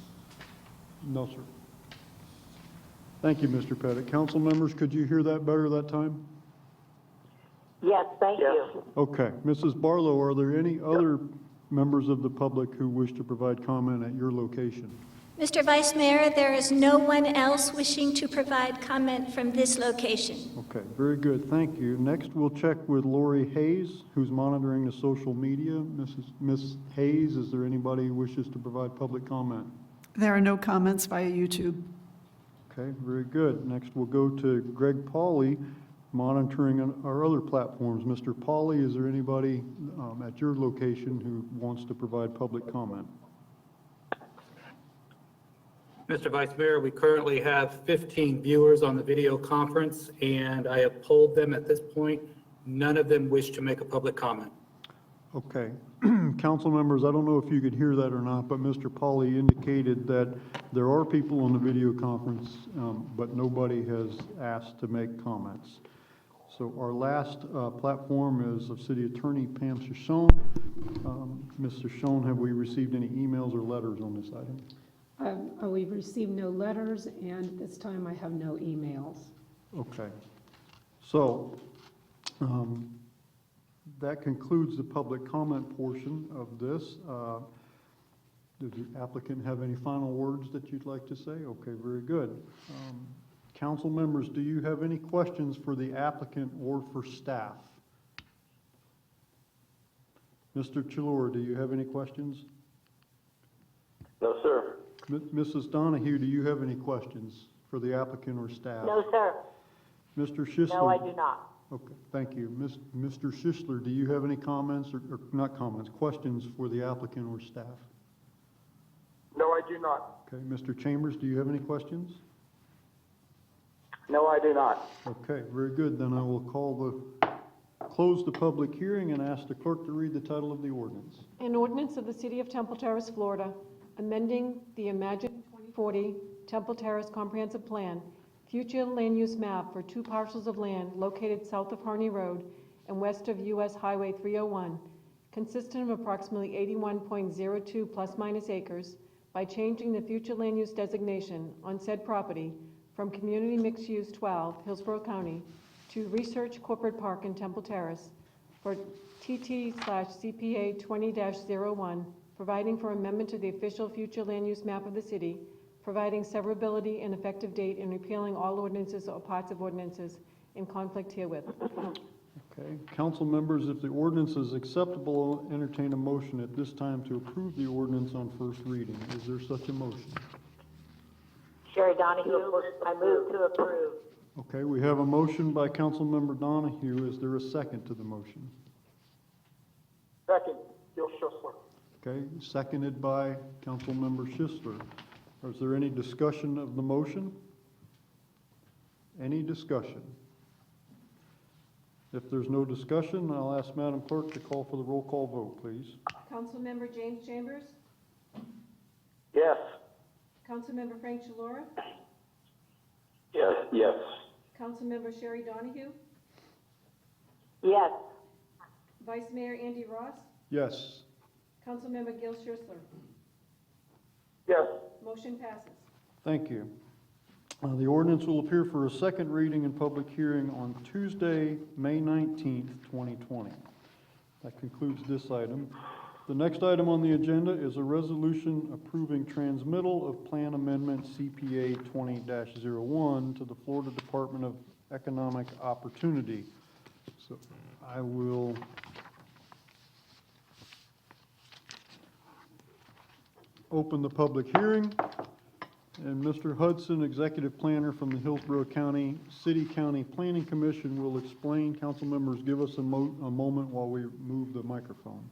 No, sir. Thank you, Mr. Pettit. Council members, could you hear that better that time? Yes, thank Yes. you. Okay. Mrs. Barlow, are there any other members of the public who wish to provide comment at your location? Mr. Vice Mayor, there is no one else wishing to provide comment from this location. Okay, very good. Thank you. Next, we'll check with Lori Hayes, who's monitoring the social media. Ms. Hayes, is there anybody who wishes to provide public comment? There are no comments via YouTube. Okay, very good. Next, we'll go to Greg Pauley, monitoring on our other platforms. Mr. Pauley, is there anybody at your location who wants to provide public comment? Mr. Vice Mayor, we currently have 15 viewers on the video conference, and I have polled them at this point. None of them wish to make a public comment. Okay. Council members, I don't know if you could hear that or not, but Mr. Pauley indicated that there are people on the video conference, but nobody has asked to make comments. So our last platform is of City Attorney Pam Shoshone. Mr. Shoshone, have we received any emails or letters on this item? We've received no letters, and at this time I have no emails. Okay. So, That concludes the public comment portion of this. Does the applicant have any final words that you'd like to say? Okay, very good. Council members, do you have any questions for the applicant or for staff? Mr. Chilor, do you have any questions? No, sir. Mrs. Donahue, do you have any questions for the applicant or staff? No, sir. Mr. Schisler? No, I do not. Okay, thank you. Mr. Schisler, do you have any comments, or not comments, questions for the applicant or staff? No, I do not. Okay, Mr. Chambers, do you have any questions? No, I do not. Okay, very good. Then I will close the public hearing and ask the clerk to read the title of the ordinance. An ordinance of the City of Temple Terrace, Florida, amending the Imagine 2040 Temple Terrace Comprehensive Plan, future land use map for 2 parcels of land located south of Harney Road and west of US Highway 301, consisting of approximately 81.02 plus minus acres, by changing the future land use designation on said property from Community Mixed Use 12, Hillsborough County, to Research Corporate Park in Temple Terrace for TT/CPA 20-01, providing for amendment to the official future land use map of the city, providing severability and effective date, and repealing all ordinances or parts of ordinances in conflict herewith. Okay, council members, if the ordinance is acceptable, I'll entertain a motion at this time to approve the ordinance on first reading. Is there such a motion? Sherry Donahue, I move to approve. Okay, we have a motion by Councilmember Donahue. Is there a second to the motion? Second, Gil Schussler. Okay, seconded by Councilmember Schisler. Is there any discussion of the motion? Any discussion? If there's no discussion, I'll ask Madam Clerk to call for the roll call vote, please. Councilmember James Chambers, Yes. Councilmember Frank Chilora, Yes, yes. Councilmember Sherry Donahue, Yes. Vice Mayor Andy Ross, Yes. Councilmember Gil Schussler. Yes. Motion passes. Thank you. The ordinance will appear for a second reading and public hearing on Tuesday, May 19th, 2020. That concludes this item. The next item on the agenda is a resolution approving transmittal of Plan Amendment CPA 20-01 to the Florida Department of Economic Opportunity. So I will open the public hearing. And Mr. Hudson, Executive Planner from the Hillsborough County City County Planning Commission, will explain. Council members, give us a moment while we move the microphone.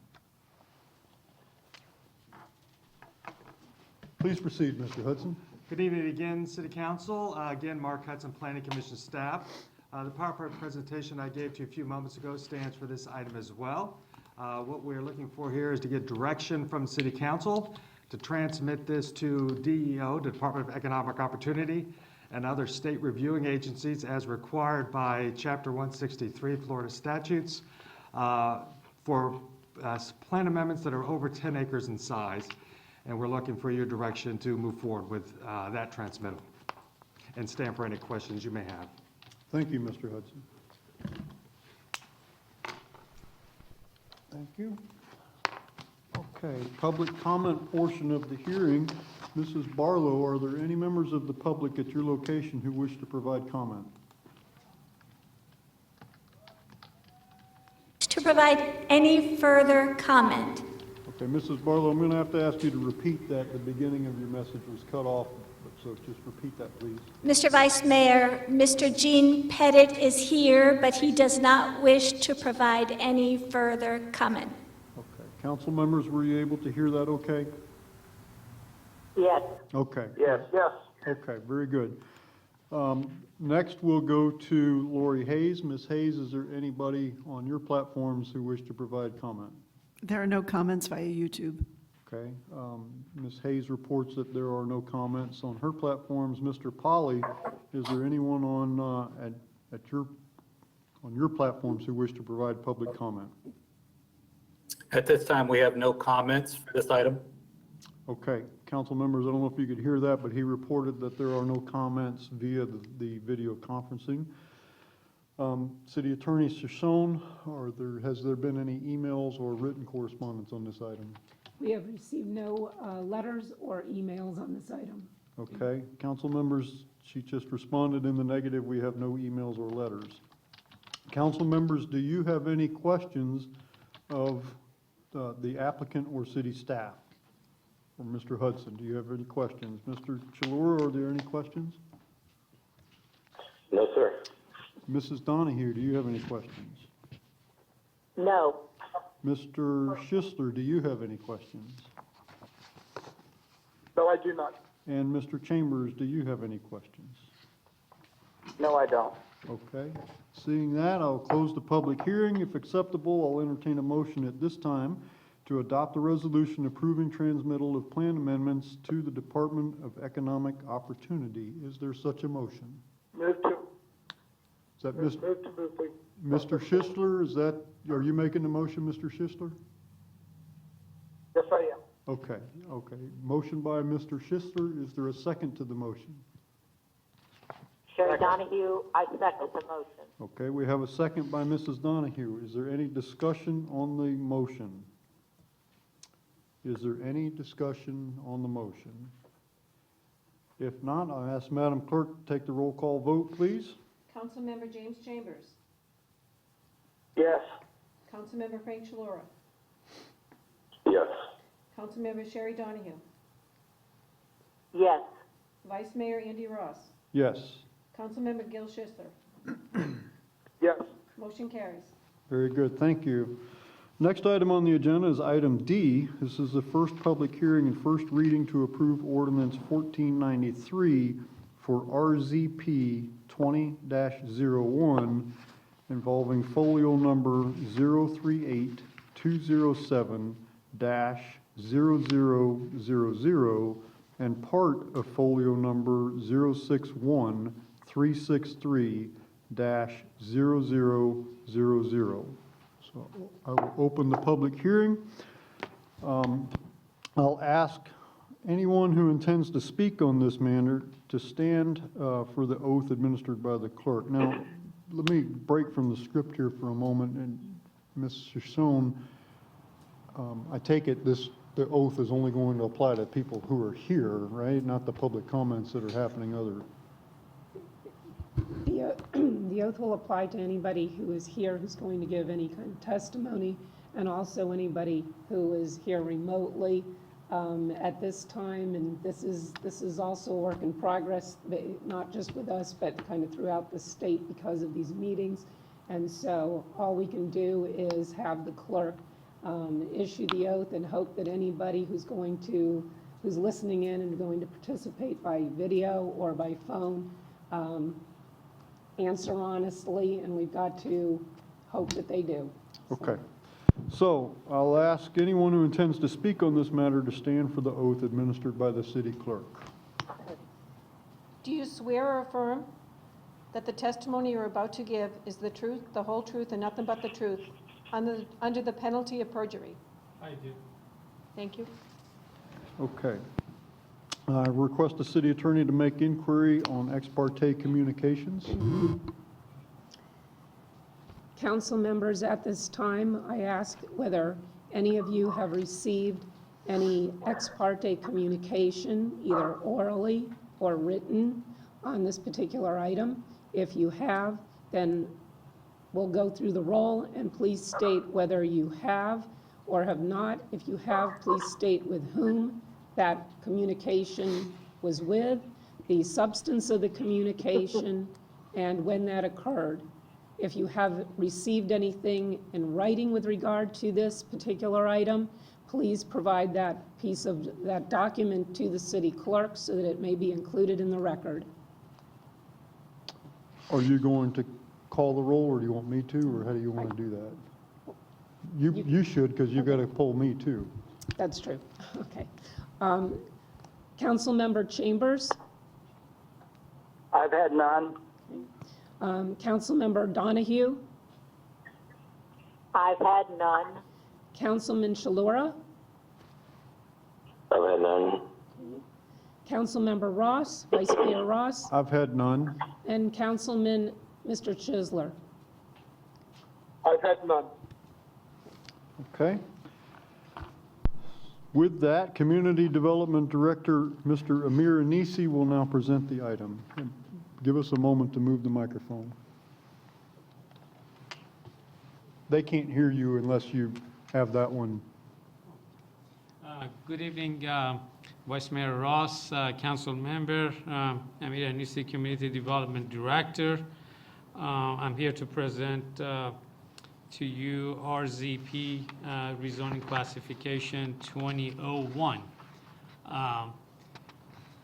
Please proceed, Mr. Hudson. Good evening again, City Council. Again, Mark Hudson, Planning Commission staff. The PowerPoint presentation I gave to you a few moments ago stands for this item as well. What we're looking for here is to get direction from City Council to transmit this to DEO, the Department of Economic Opportunity, and other state reviewing agencies as required by Chapter 163 Florida statutes for plan amendments that are over 10 acres in size. And we're looking for your direction to move forward with that transmittal and stand for any questions you may have. Thank you, Mr. Hudson. Thank you. Okay, public comment portion of the hearing. Mrs. Barlow, are there any members of the public at your location who wish to provide comment? To provide any further comment. Okay, Mrs. Barlow, I'm going to have to ask you to repeat that. The beginning of your message was cut off, so just repeat that, please. Mr. Vice Mayor, Mr. Gene Pettit is here, but he does not wish to provide any further comment. Okay, council members, were you able to hear that okay? Yes. Okay. Yes. Yes. Okay, very good. Next, we'll go to Lori Hayes. Ms. Hayes, is there anybody on your platforms who wish to provide comment? There are no comments via YouTube. Okay. Ms. Hayes reports that there are no comments on her platforms. Mr. Polly, is there anyone on your platforms who wish to provide public comment? At this time, we have no comments for this item. Okay, council members, I don't know if you could hear that, but he reported that there are no comments via the video conferencing. City Attorney Shoshone, has there been any emails or written correspondence on this item? We have received no letters or emails on this item. Okay, council members, she just responded in the negative, we have no emails or letters. Council members, do you have any questions of the applicant or city staff? Or Mr. Hudson, do you have any questions? Mr. Chalora, are there any questions? No, sir. Mrs. Donahue, do you have any questions? No. Mr. Schisler, do you have any questions? No, I do not. And Mr. Chambers, do you have any questions? No, I don't. Okay, seeing that, I'll close the public hearing. If acceptable, I'll entertain a motion at this time to adopt a resolution approving transmittal of plan amendments to the Department of Economic Opportunity. Is there such a motion? Move to, Is that move to move, please. Mr. Schisler? Are you making the motion, Mr. Schisler? Yes, I am. Okay. Motion by Mr. Schisler. Is there a second to the motion? Sherry Donahue, I second the motion. Okay, we have a second by Mrs. Donahue. Is there any discussion on the motion? Is there any discussion on the motion? If not, I'll ask Madam Clerk to take the roll call vote, please. Councilmember James Chambers. Yes. Councilmember Frank Chilora. Yes. Councilmember Sherry Donahue. Yes. Vice Mayor Andy Ross. Yes. Councilmember Gil Schisler. Yes. Motion carries. Very good, thank you. Next item on the agenda is item D. This is the first public hearing and first reading to approve ordinance 1493 for RZP 20-01 involving folio number 038207-0000 and part of folio number 061363-0000. So I will open the public hearing. I'll ask anyone who intends to speak on this matter to stand for the oath administered by the clerk. Now, let me break from the script here for a moment. And Ms. Shoshone, I take it the oath is only going to apply to people who are here, right? Not the public comments that are happening other. The oath will apply to anybody who is here who's going to give any kind of testimony, and also anybody who is here remotely at this time. And this is also a work in progress, not just with us, but kind of throughout the state because of these meetings. And so all we can do is have the clerk issue the oath and hope that anybody who's listening in and going to participate by video or by phone answer honestly, and we've got to hope that they do. Okay. So I'll ask anyone who intends to speak on this matter to stand for the oath administered by the city clerk. Do you swear or affirm that the testimony you're about to give is the truth, the whole truth, and nothing but the truth, under the penalty of perjury? I do. Thank you. Okay. I request the city attorney to make inquiry on ex parte communications. Council members, at this time, I ask whether any of you have received any ex parte communication, either orally or written, on this particular item. If you have, then we'll go through the roll, and please state whether you have or have not. If you have, please state with whom that communication was with, the substance of the communication, and when that occurred. If you have received anything in writing with regard to this particular item, please provide that that document to the city clerk so that it may be included in the record. Are you going to call the roll, or do you want me to, or how do you want to do that? You should, because you got to poll me too. That's true. Okay. Councilmember Chambers, I've had none. Councilmember Donahue, I've had none. Councilman Chilora, I've had none. Councilmember Ross, Vice Mayor Ross, I've had none. and Councilman Mr. Chisler. I've had none. Okay. With that, Community Development Director, Mr. Amir Anisi, will now present the item. Give us a moment to move the microphone. They can't hear you unless you have that one. Good evening, Vice Mayor Ross, Council Member, Amir Anisi, Community Development Director. I'm here to present to you RZP rezoning classification 2001.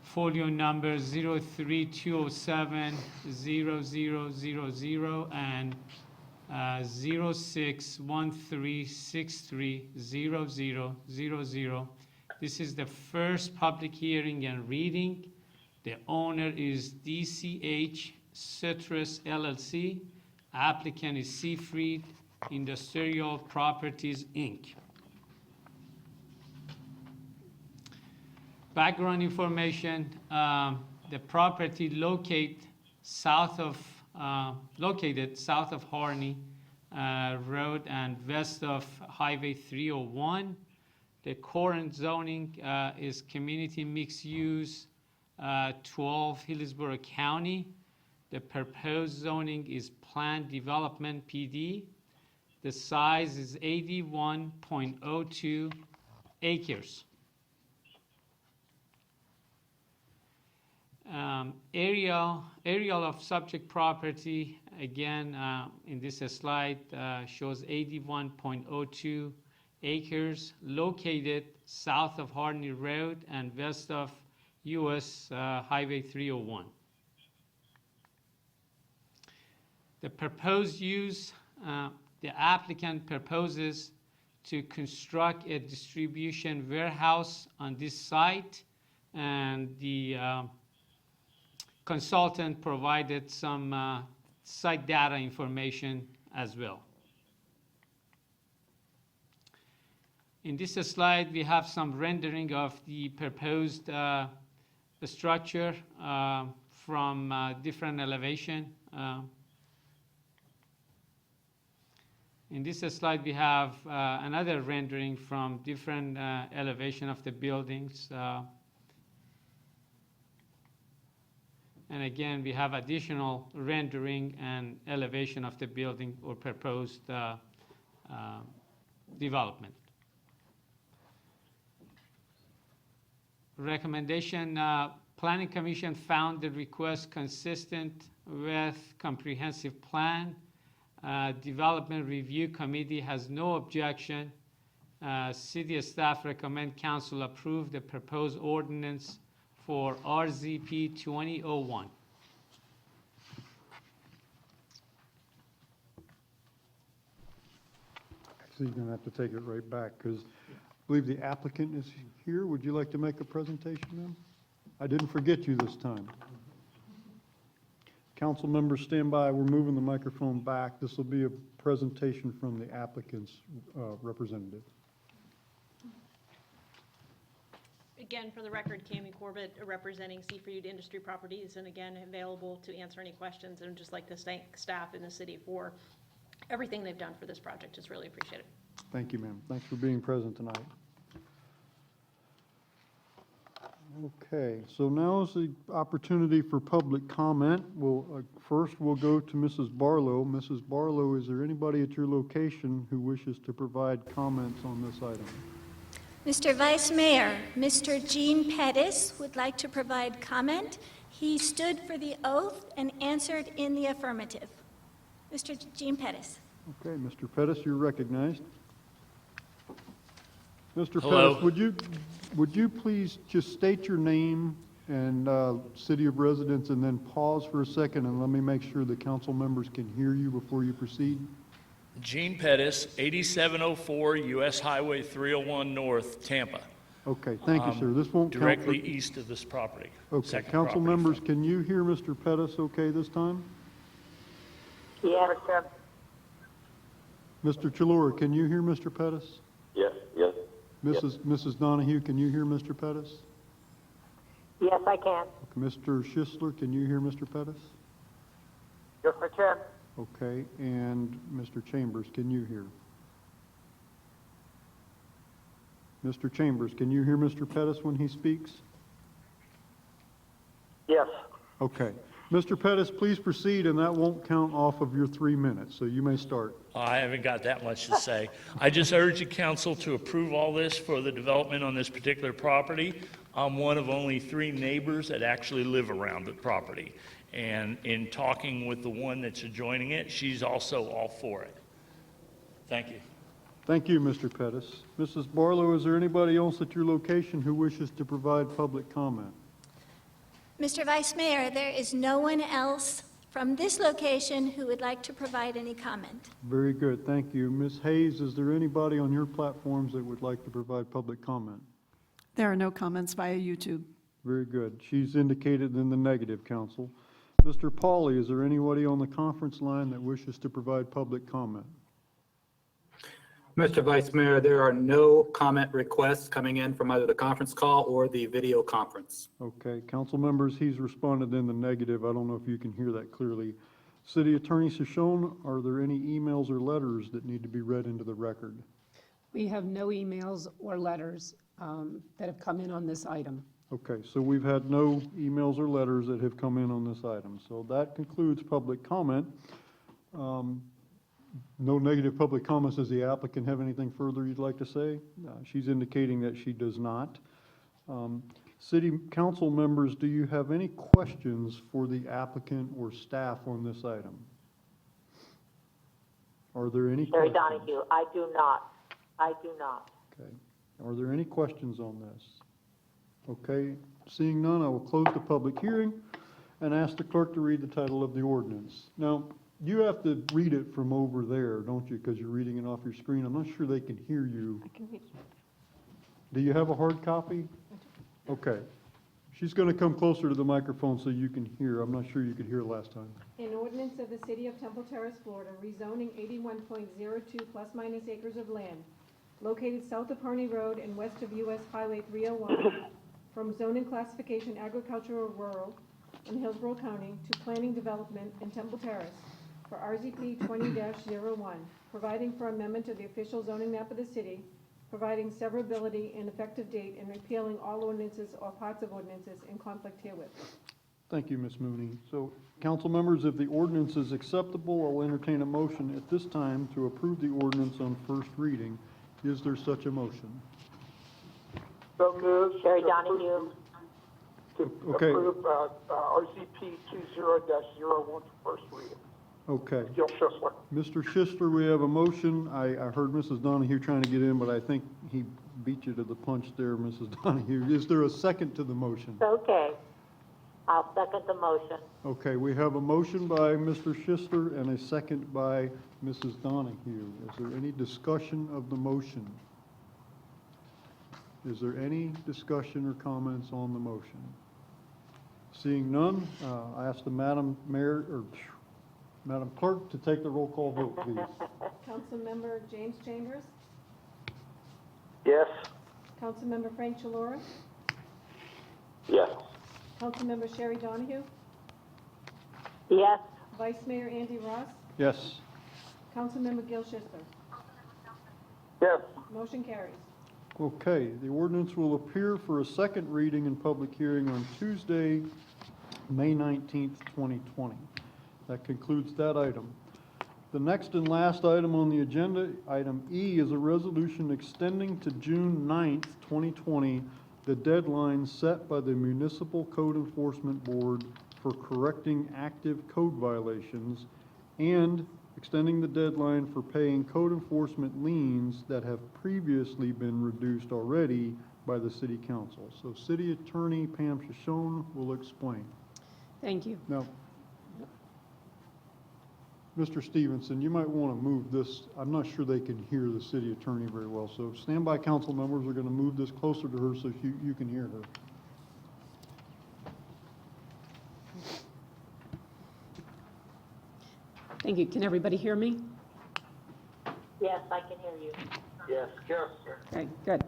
Folio number 03207-0000 and 0613630000. This is the first public hearing and reading. The owner is DCH Terrace LLC. Applicant is Seafried Industrial Properties, Inc. Background information, the property located south of Harney Road and west of Highway 301. The current zoning is community mixed use, 12 Hillsborough County. The proposed zoning is planned development PD. The size is 81.02 acres. Aerial of subject property, again, in this slide, shows 81.02 acres located south of Harney Road and west of US Highway 301. The proposed use, the applicant proposes to construct a distribution warehouse on this site, and the consultant provided some site data information as well. In this slide, we have some rendering of the proposed structure from different elevation. In this slide, we have another rendering from different elevation of the buildings. And again, we have additional rendering and elevation of the building or proposed development. Recommendation, Planning Commission found the request consistent with comprehensive plan. Development Review Committee has no objection. City staff recommend council approve the proposed ordinance for RZP 2001. So you're going to have to take it right back because I believe the applicant is here. Would you like to make a presentation, ma'am? I didn't forget you this time. Council members, stand by. We're moving the microphone back. This will be a presentation from the applicant's representative. Again, for the record, Cami Corbett, representing Seafood Industry Properties, and again, available to answer any questions, and just like to thank staff in the city for everything they've done for this project. It's really appreciated. Thank you, ma'am. Thanks for being present tonight. Okay, so now is the opportunity for public comment. First we'll go to Mrs. Barlow. Mrs. Barlow, is there anybody at your location who wishes to provide comments on this item? Mr. Vice Mayor, Mr. Gene Pettis would like to provide comment. He stood for the oath and answered in the affirmative. Mr. Gene Pettis. Okay, Mr. Pettis, you're recognized. Mr. Hello. Pettis, would you please just state your name and city of residence and then pause for a second and let me make sure the council members can hear you before you proceed? Gene Pettis, 8704 US Highway 301 North, Tampa. Okay, thank you, sir. This won't count for... Directly east of this property. Okay, Second council property members, from- can you hear Mr. Pettis okay this time? Yes, sir. Mr. Chalor, can you hear Mr. Pettis? Yes, yes. Mrs. Donahue, can you hear Mr. Pettis? Yes, I can. Mr. Schisler, can you hear Mr. Pettis? Yes, I can. Okay, and Mr. Chambers, can you hear? Mr. Chambers, can you hear Mr. Pettis when he speaks? Yes. Okay. Mr. Pettis, please proceed, and that won't count off of your 3 minutes, so you may start. I haven't got that much to say. I just urge the council to approve all this for the development on this particular property. I'm one of only 3 neighbors that actually live around the property. And in talking with the one that's adjoining it, she's also all for it. Thank you. Thank you, Mr. Pettis. Mrs. Barlow, is there anybody else at your location who wishes to provide public comment? Mr. Vice Mayor, there is no one else from this location who would like to provide any comment. Very good, thank you. Ms. Hayes, is there anybody on your platforms that would like to provide public comment? There are no comments via YouTube. Very good. She's indicated in the negative, counsel. Mr. Pauly, is there anybody on the conference line that wishes to provide public comment? Mr. Vice Mayor, there are no comment requests coming in from either the conference call or the video conference. Okay, council members, he's responded in the negative. I don't know if you can hear that clearly. City Attorney Shoshone, are there any emails or letters that need to be read into the record? We have no emails or letters that have come in on this item. Okay, so we've had no emails or letters that have come in on this item. So that concludes public comment. No negative public comments. Does the applicant have anything further you'd like to say? She's indicating that she does not. City council members, do you have any questions for the applicant or staff on this item? Are there any Sherry questions? Donahue, I do not. I do not. Okay. Are there any questions on this? Okay, seeing none, I will close the public hearing and ask the clerk to read the title of the ordinance. Now, you have to read it from over there, don't you, because you're reading it off your screen. I'm not sure they can hear you. I can read it. Do you have a hard copy? Okay. She's going to come closer to the microphone so you can hear. I'm not sure you could hear last time. An ordinance of the City of Temple Terrace, Florida, rezoning 81.02 plus minus acres of land located south of Harney Road and west of US Highway 301 from zoning classification agricultural rural in Hillsborough County to planning development in Temple Terrace for RZP 20-01, providing for amendment to the official zoning map of the city, providing severability and effective date, and repealing all ordinances or parts of ordinances in conflict herewith. Thank you, Ms. Mooney. So, council members, if the ordinance is acceptable, I'll entertain a motion at this time to approve the ordinance on first reading. Is there such a motion? So moved. Sherry Donahue, To Okay. approve RZP 20-01 for first reading. Okay. Gil Schisler. Mr. Schistler, we have a motion. I heard Mrs. Donahue trying to get in, but I think he beat you to the punch there, Mrs. Donahue. Is there a second to the motion? okay. I'll second the motion. Okay, we have a motion by Mr. Schistler and a second by Mrs. Donahue. Is there any discussion of the motion? Is there any discussion or comments on the motion? Seeing none, I ask the Madam Mayor, or Madam Clerk, to take the roll call vote, please. Councilmember James Chambers, Yes. Councilmember Frank Chilora, Yes. Councilmember Sherry Donahue, Yes, Vice Mayor Andy Ross, Yes. Councilmember Gil Schisler. Yes. Motion carries. Okay, the ordinance will appear for a second reading and public hearing on Tuesday, May 19th, 2020. That concludes that item. The next and last item on the agenda, item E, is a resolution extending to June 9th, 2020, the deadline set by the Municipal Code Enforcement Board for correcting active code violations and extending the deadline for paying code enforcement liens that have previously been reduced already by the City Council. So City Attorney Pam Shoshone will explain. Thank you. Now, Mr. Stevenson, you might want to move this. I'm not sure they can hear the city attorney very well, so standby council members are going to move this closer to her so you can hear her. Thank you. Can everybody hear me? yes, I can hear you. Yes. Yes, sir. Okay, good.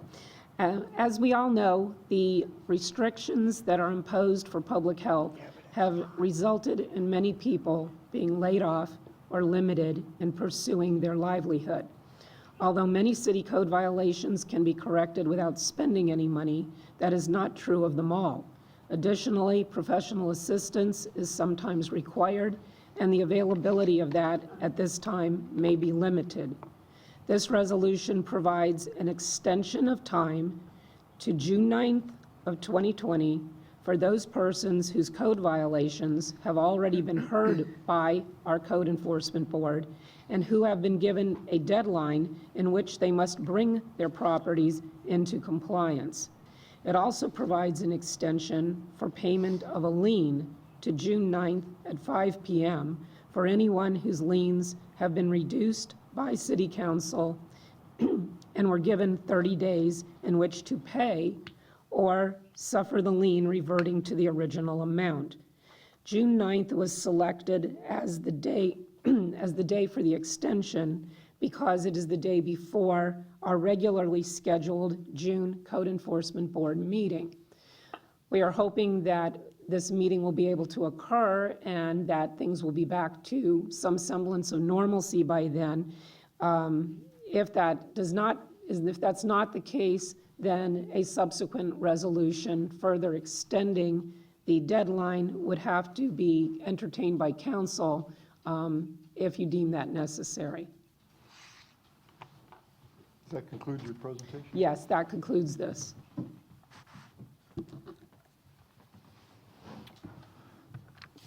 As we all know, the restrictions that are imposed for public health have resulted in many people being laid off or limited in pursuing their livelihood. Although many city code violations can be corrected without spending any money, that is not true of them all. Additionally, professional assistance is sometimes required, and the availability of that at this time may be limited. This resolution provides an extension of time to June 9th of 2020 for those persons whose code violations have already been heard by our Code Enforcement Board and who have been given a deadline in which they must bring their properties into compliance. It also provides an extension for payment of a lien to June 9th at 5 p.m. for anyone whose liens have been reduced by City Council and were given 30 days in which to pay or suffer the lien reverting to the original amount. June 9th was selected as the day for the extension because it is the day before our regularly scheduled June Code Enforcement Board meeting. We are hoping that this meeting will be able to occur and that things will be back to some semblance of normalcy by then. If that's not the case, then a subsequent resolution further extending the deadline would have to be entertained by council if you deem that necessary. Does that conclude your presentation? Yes, that concludes this.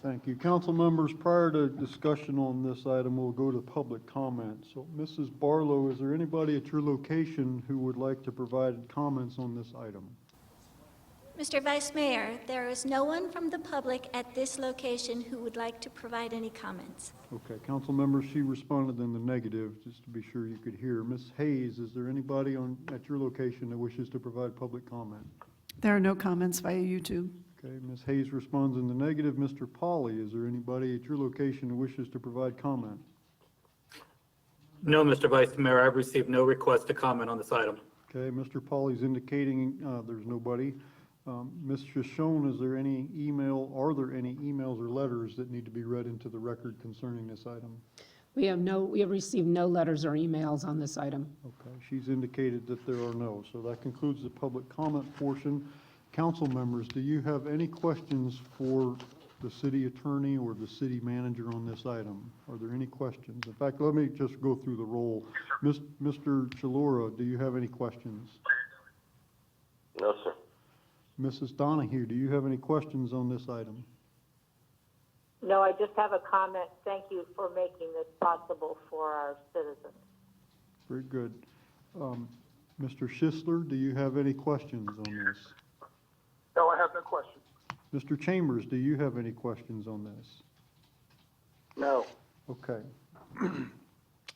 Thank you. Council members, prior to discussion on this item, we'll go to public comment. So, Mrs. Barlow, is there anybody at your location who would like to provide comments on this item? Mr. Vice Mayor, there is no one from the public at this location who would like to provide any comments. Okay, council members, she responded in the negative, just to be sure you could hear. Ms. Hayes, is there anybody at your location that wishes to provide public comment? There are no comments via YouTube. Okay, Ms. Hayes responds in the negative. Mr. Pauly, is there anybody at your location who wishes to provide comment? No, Mr. Vice Mayor, I've received no request to comment on this item. Okay, Mr. Pauly's indicating there's nobody. Ms. Shoshone, is there any are there any emails or letters that need to be read into the record concerning this item? We have received no letters or emails on this item. Okay, she's indicated that there are no. So that concludes the public comment portion. Council members, do you have any questions for the city attorney or the city manager on this item? Are there any questions? In fact, let me just go through the roll. Mr. Chalora, do you have any questions? No, sir. Mrs. Donahue, do you have any questions on this item? No, I just have a comment. Thank you for making this possible for our citizens. Very good. Mr. Schisler, do you have any questions on this? No, I have no questions. Mr. Chambers, do you have any questions on this? No. Okay.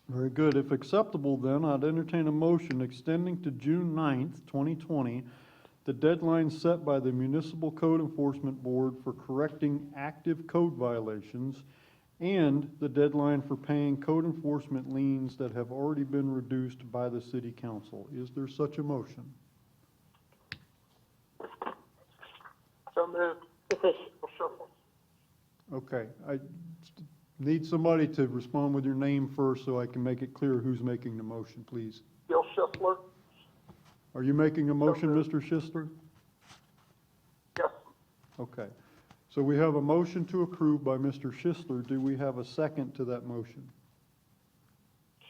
Very good. If acceptable, then, I'd entertain a motion extending to June 9th, 2020, the deadline set by the Municipal Code Enforcement Board for correcting active code violations and the deadline for paying code enforcement liens that have already been reduced by the City Council. Is there such a motion? So moved. Okay. I need somebody to respond with your name first so I can make it clear who's making the motion, please. Gil Schiffler? Are you making a motion, Mr. Schisler? Yes. Okay. So we have a motion to approve by Mr. Schisler. Do we have a second to that motion?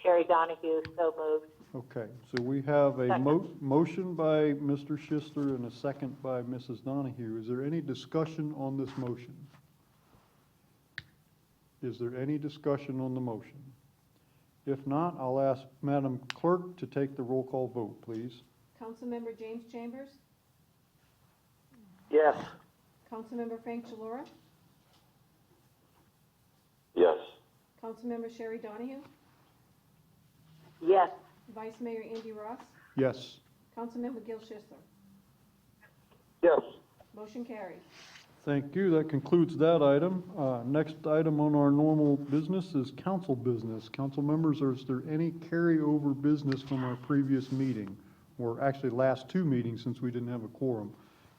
Sherry Donahue, so moved. Okay, so we have a motion by Mr. Schisler and a second by Mrs. Donahue. Is there any discussion on this motion? Is there any discussion on the motion? If not, I'll ask Madam Clerk to take the roll call vote, please. Councilmember James Chambers? Yes. Councilmember Frank Chalora? Yes. Councilmember Sherry Donahue? Yes. Vice Mayor Andy Ross? Yes. Councilmember Gil Schiffler? Yes. Motion carries. Thank you. That concludes that item. Next item on our normal business is council business. Council members, is there any carryover business from our previous meeting? Or actually last two meetings since we didn't have a quorum.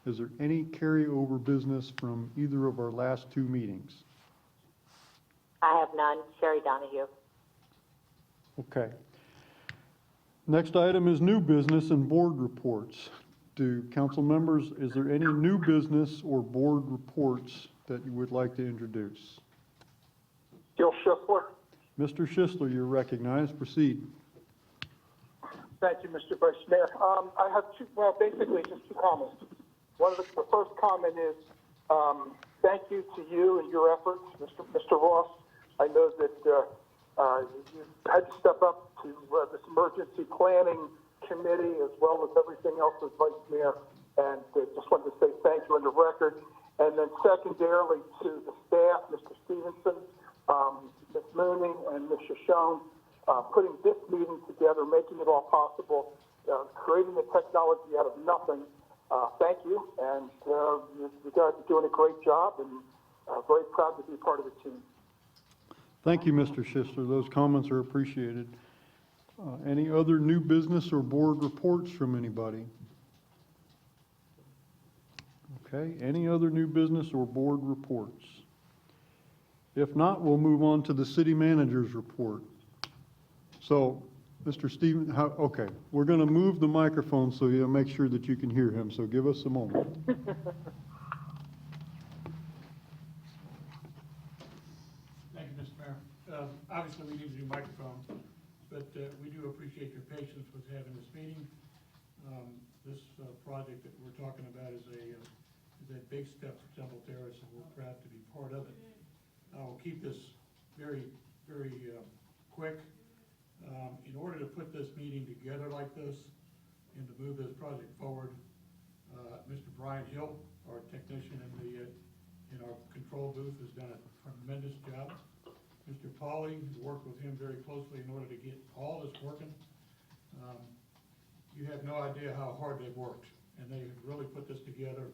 Is there any carryover business from either of our last two meetings? I have none. Sherry Donahue. Okay. Next item is new business and board reports. Do council members, is there any new business or board reports that you would like to introduce? Gil Schiffler. Mr. Schisler, you're recognized. Proceed. Thank you, Mr. Vice Mayor. I have basically just two comments. The first comment is thank you to you and your efforts, Mr. Ross. I know that you had to step up to this emergency planning committee as well as everything else as Vice Mayor, and just wanted to say thank you on the record. And then secondarily to the staff, Mr. Stevenson, Ms. Mooney, and Ms. Shoshone, putting this meeting together, making it all possible, creating the technology out of nothing. Thank you, and you guys are doing a great job, and very proud to be part of the team. Thank you, Mr. Schisler. Those comments are appreciated. Any other new business or board reports from anybody? Okay, any other new business or board reports? If not, we'll move on to the city manager's report. So, Mr. Steven, okay, we're going to move the microphone so you'll make sure that you can hear him, so give us a moment. Thank you, Mr. Mayor. Obviously, we need a new microphone, but we do appreciate your patience with having this meeting. This project that we're talking about is a big step for Temple Terrace, and we're proud to be part of it. I will keep this very, very quick. In order to put this meeting together like this and to move this project forward, Mr. Brian Hill, our technician in our control booth, has done a tremendous job. Mr. Pauly worked with him very closely in order to get all this working. You have no idea how hard they've worked, and they have really put this together.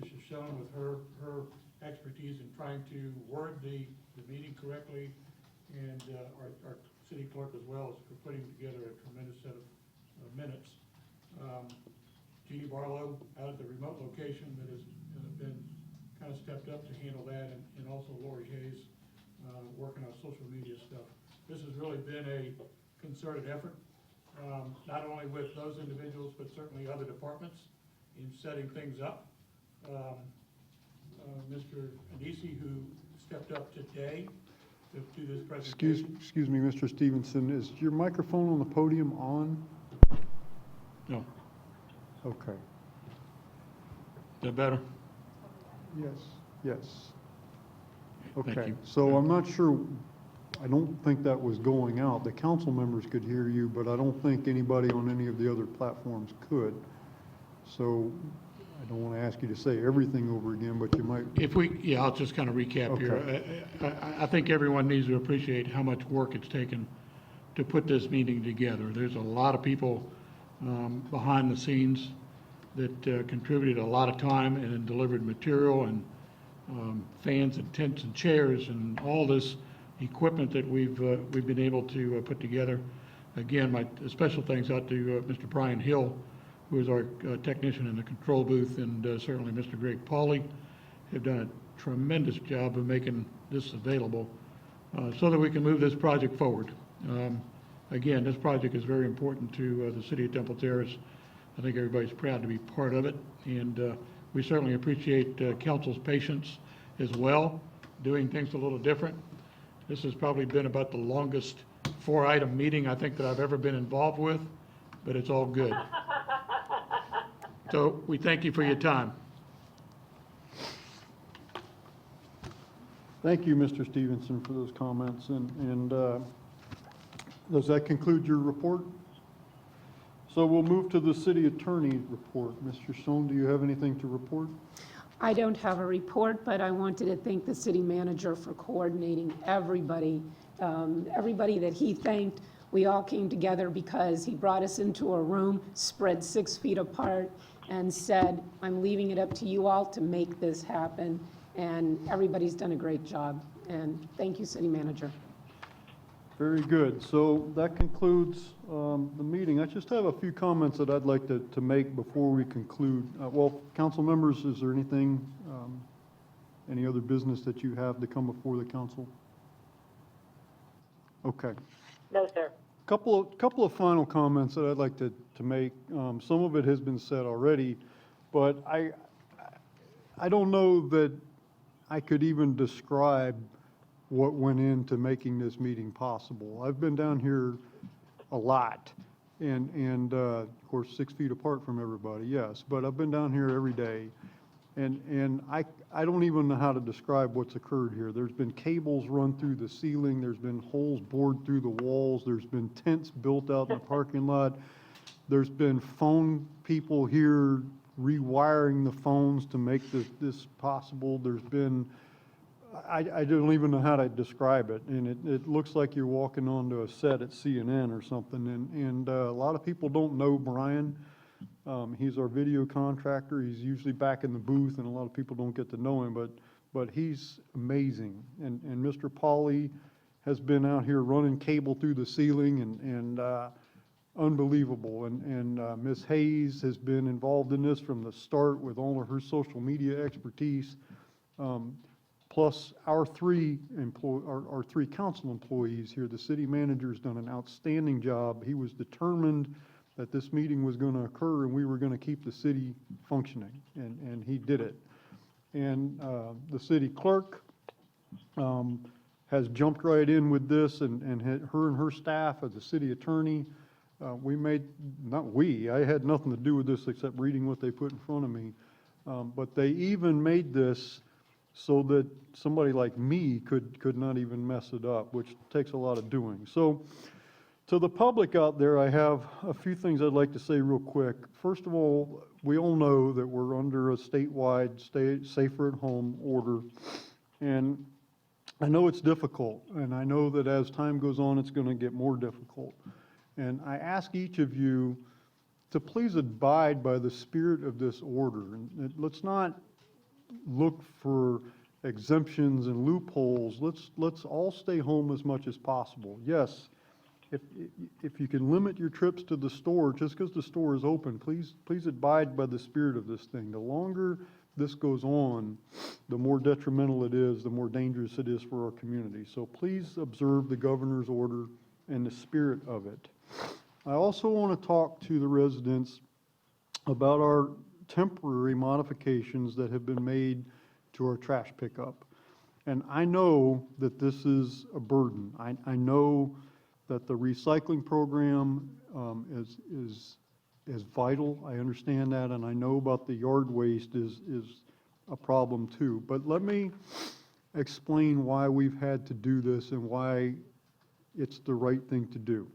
Mrs. Schoen with her expertise in trying to word the meeting correctly, and our city clerk as well as for putting together a tremendous set of minutes. Jeannie Barlow out at the remote location that has been kind of stepped up to handle that, and also Lori Hayes working on social media stuff. This has really been a concerted effort, not only with those individuals, but certainly other departments in setting things up. Mr. Anisi, who stepped up today to do this presentation. Excuse me, Mr. Stevenson, is your microphone on the podium on? No. Okay. Is that better? Yes. Thank Okay, you. so I'm not sure, I don't think that was going out. The council members could hear you, but I don't think anybody on any of the other platforms could. So I don't want to ask you to say everything over again, but you might. I'll just kind of recap here. I think everyone needs to appreciate how much work it's taken to put this meeting together. There's a lot of people behind the scenes that contributed a lot of time and delivered material and fans and tents and chairs and all this equipment that we've been able to put together. Again, my special thanks out to Mr. Brian Hill, who is our technician in the control booth, and certainly Mr. Greg Pauly, have done a tremendous job of making this available so that we can move this project forward. Again, this project is very important to the city of Temple Terrace. I think everybody's proud to be part of it, and we certainly appreciate council's patience as well, doing things a little different. This has probably been about the longest 4-item meeting I think that I've ever been involved with, but it's all good. So we thank you for your time. Thank you, Mr. Stevenson, for those comments. And does that conclude your report? So we'll move to the city attorney report. Mr. Schoen, do you have anything to report? I don't have a report, but I wanted to thank the city manager for coordinating everybody that he thanked. We all came together because he brought us into a room, spread 6 feet apart, and said, I'm leaving it up to you all to make this happen. And everybody's done a great job. And thank you, city manager. Very good. So that concludes the meeting. I just have a few comments that I'd like to make before we conclude. Well, council members, is there anything, any other business that you have to come before the council? Okay. No, sir. Couple of final comments that I'd like to make. Some of it has been said already, but I don't know that I could even describe what went into making this meeting possible. I've been down here a lot, and of course, 6 feet apart from everybody, yes, but I've been down here every day, and I don't even know how to describe what's occurred here. There's been cables run through the ceiling, there's been holes bored through the walls, there's been tents built out in the parking lot, there's been phone people here rewiring the phones to make this possible. There's been, I don't even know how to describe it, and it looks like you're walking onto a set at CNN or something, and a lot of people don't know Brian. He's our video contractor. He's usually back in the booth, and a lot of people don't get to know him, but he's amazing. And Mr. Pauly has been out here running cable through the ceiling, and unbelievable. And Ms. Hayes has been involved in this from the start with all of her social media expertise. Plus our three council employees here. The city manager's done an outstanding job. He was determined that this meeting was going to occur and we were going to keep the city functioning, and he did it. And the city clerk has jumped right in with this, and her and her staff as the city attorney, I had nothing to do with this except reading what they put in front of me, but they even made this so that somebody like me could not even mess it up, which takes a lot of doing. So to the public out there, I have a few things I'd like to say real quick. First of all, we all know that we're under a statewide Stay Safer at Home order, and I know it's difficult, and I know that as time goes on, it's going to get more difficult. And I ask each of you to please abide by the spirit of this order. And let's not look for exemptions and loopholes. Let's all stay home as much as possible. Yes, if you can limit your trips to the store just because the store is open, please abide by the spirit of this thing. The longer this goes on, the more detrimental it is, the more dangerous it is for our community. So please observe the governor's order and the spirit of it. I also want to talk to the residents about our temporary modifications that have been made to our trash pickup. And I know that this is a burden. I know that the recycling program is vital. I understand that, and I know about the yard waste is a problem too. But let me explain why we've had to do this and why it's the right thing to do.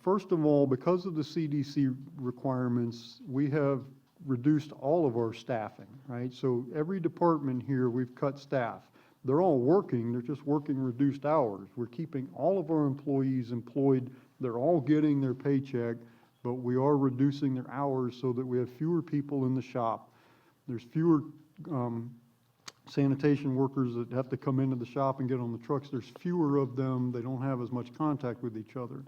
First of all, because of the CDC requirements, we have reduced all of our staffing, right? So every department here, we've cut staff. They're all working, they're just working reduced hours. We're keeping all of our employees employed. They're all getting their paycheck, but we are reducing their hours so that we have fewer people in the shop. There's fewer sanitation workers that have to come into the shop and get on the trucks. There's fewer of them. They don't have as much contact with each other.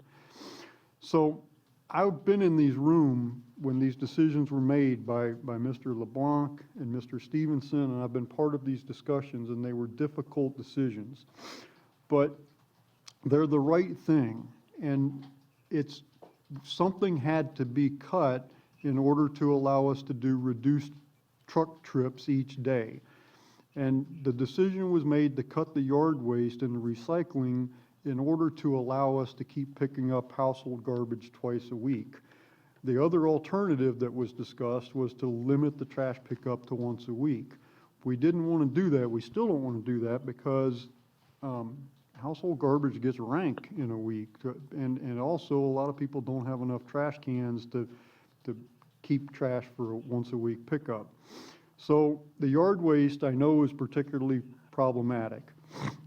So I've been in these rooms when these decisions were made by Mr. LeBlanc and Mr. Stevenson, and I've been part of these discussions, and they were difficult decisions. But they're the right thing, and it's something had to be cut in order to allow us to do reduced truck trips each day. And the decision was made to cut the yard waste and the recycling in order to allow us to keep picking up household garbage twice a week. The other alternative that was discussed was to limit the trash pickup to once a week. We didn't want to do that. We still don't want to do that because household garbage gets rank in a week. And also a lot of people don't have enough trash cans to keep trash for a once a week pickup. So the yard waste I know is particularly problematic.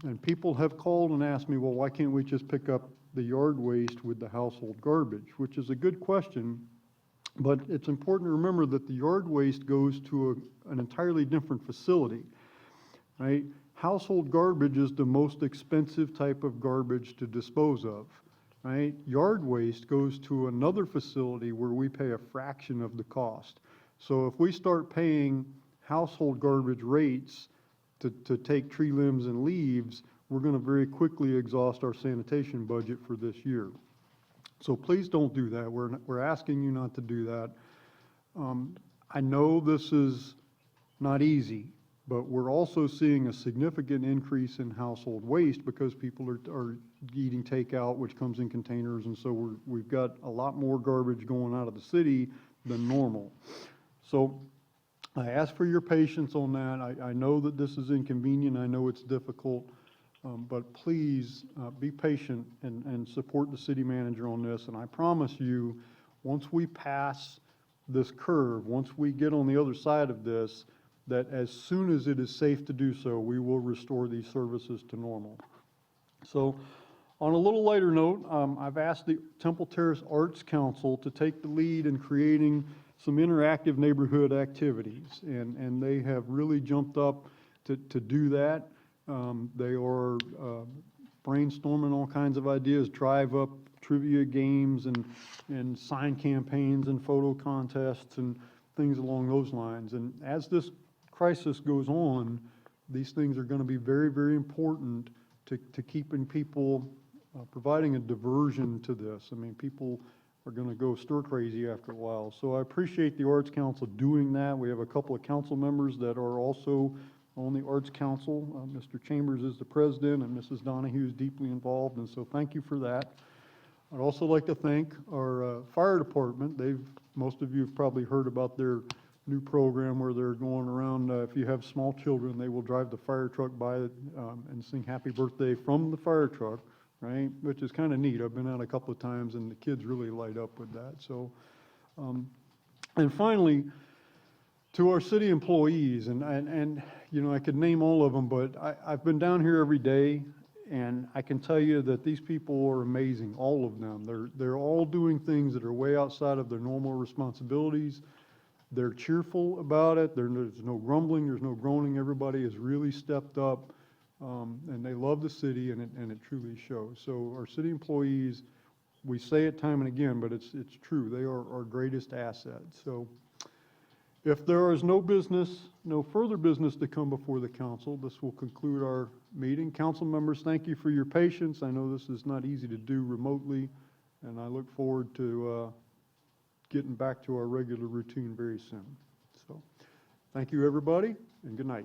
And people have called and asked me, well, why can't we just pick up the yard waste with the household garbage? Which is a good question, but it's important to remember that the yard waste goes to an entirely different facility, right? Household garbage is the most expensive type of garbage to dispose of, right? Yard waste goes to another facility where we pay a fraction of the cost. So if we start paying household garbage rates to take tree limbs and leaves, we're going to very quickly exhaust our sanitation budget for this year. So please don't do that. We're asking you not to do that. I know this is not easy, but we're also seeing a significant increase in household waste because people are eating takeout, which comes in containers, and so we've got a lot more garbage going out of the city than normal. So I ask for your patience on that. I know that this is inconvenient. I know it's difficult, but please be patient and support the city manager on this. And I promise you, once we pass this curve, once we get on the other side of this, that as soon as it is safe to do so, we will restore these services to normal. So on a little lighter note, I've asked the Temple Terrace Arts Council to take the lead in creating some interactive neighborhood activities, and they have really jumped up to do that. They are brainstorming all kinds of ideas, drive-up trivia games and sign campaigns and photo contests and things along those lines. And as this crisis goes on, these things are going to be very, very important to keeping people, providing a diversion to this. I mean, people are going to go stir crazy after a while. So I appreciate the Arts Council doing that. We have a couple of council members that are also on the Arts Council. Mr. Chambers is the president, and Mrs. Donahue is deeply involved, and so thank you for that. I'd also like to thank our fire department. Most of you have probably heard about their new program where they're going around. If you have small children, they will drive the fire truck by and sing happy birthday from the fire truck, right? Which is kind of neat. I've been out a couple of times, and the kids really light up with that. So, and finally, to our city employees, and you know, I could name all of them, but I've been down here every day, and I can tell you that these people are amazing, all of them. They're all doing things that are way outside of their normal responsibilities. They're cheerful about it. There's no grumbling. There's no groaning. Everybody has really stepped up, and they love the city, and it truly shows. So our city employees, we say it time and again, but it's true. They are our greatest asset. So if there is no further business to come before the council, this will conclude our meeting. Council members, thank you for your patience. I know this is not easy to do remotely, and I look forward to getting back to our regular routine very soon. So thank you, everybody, and good night.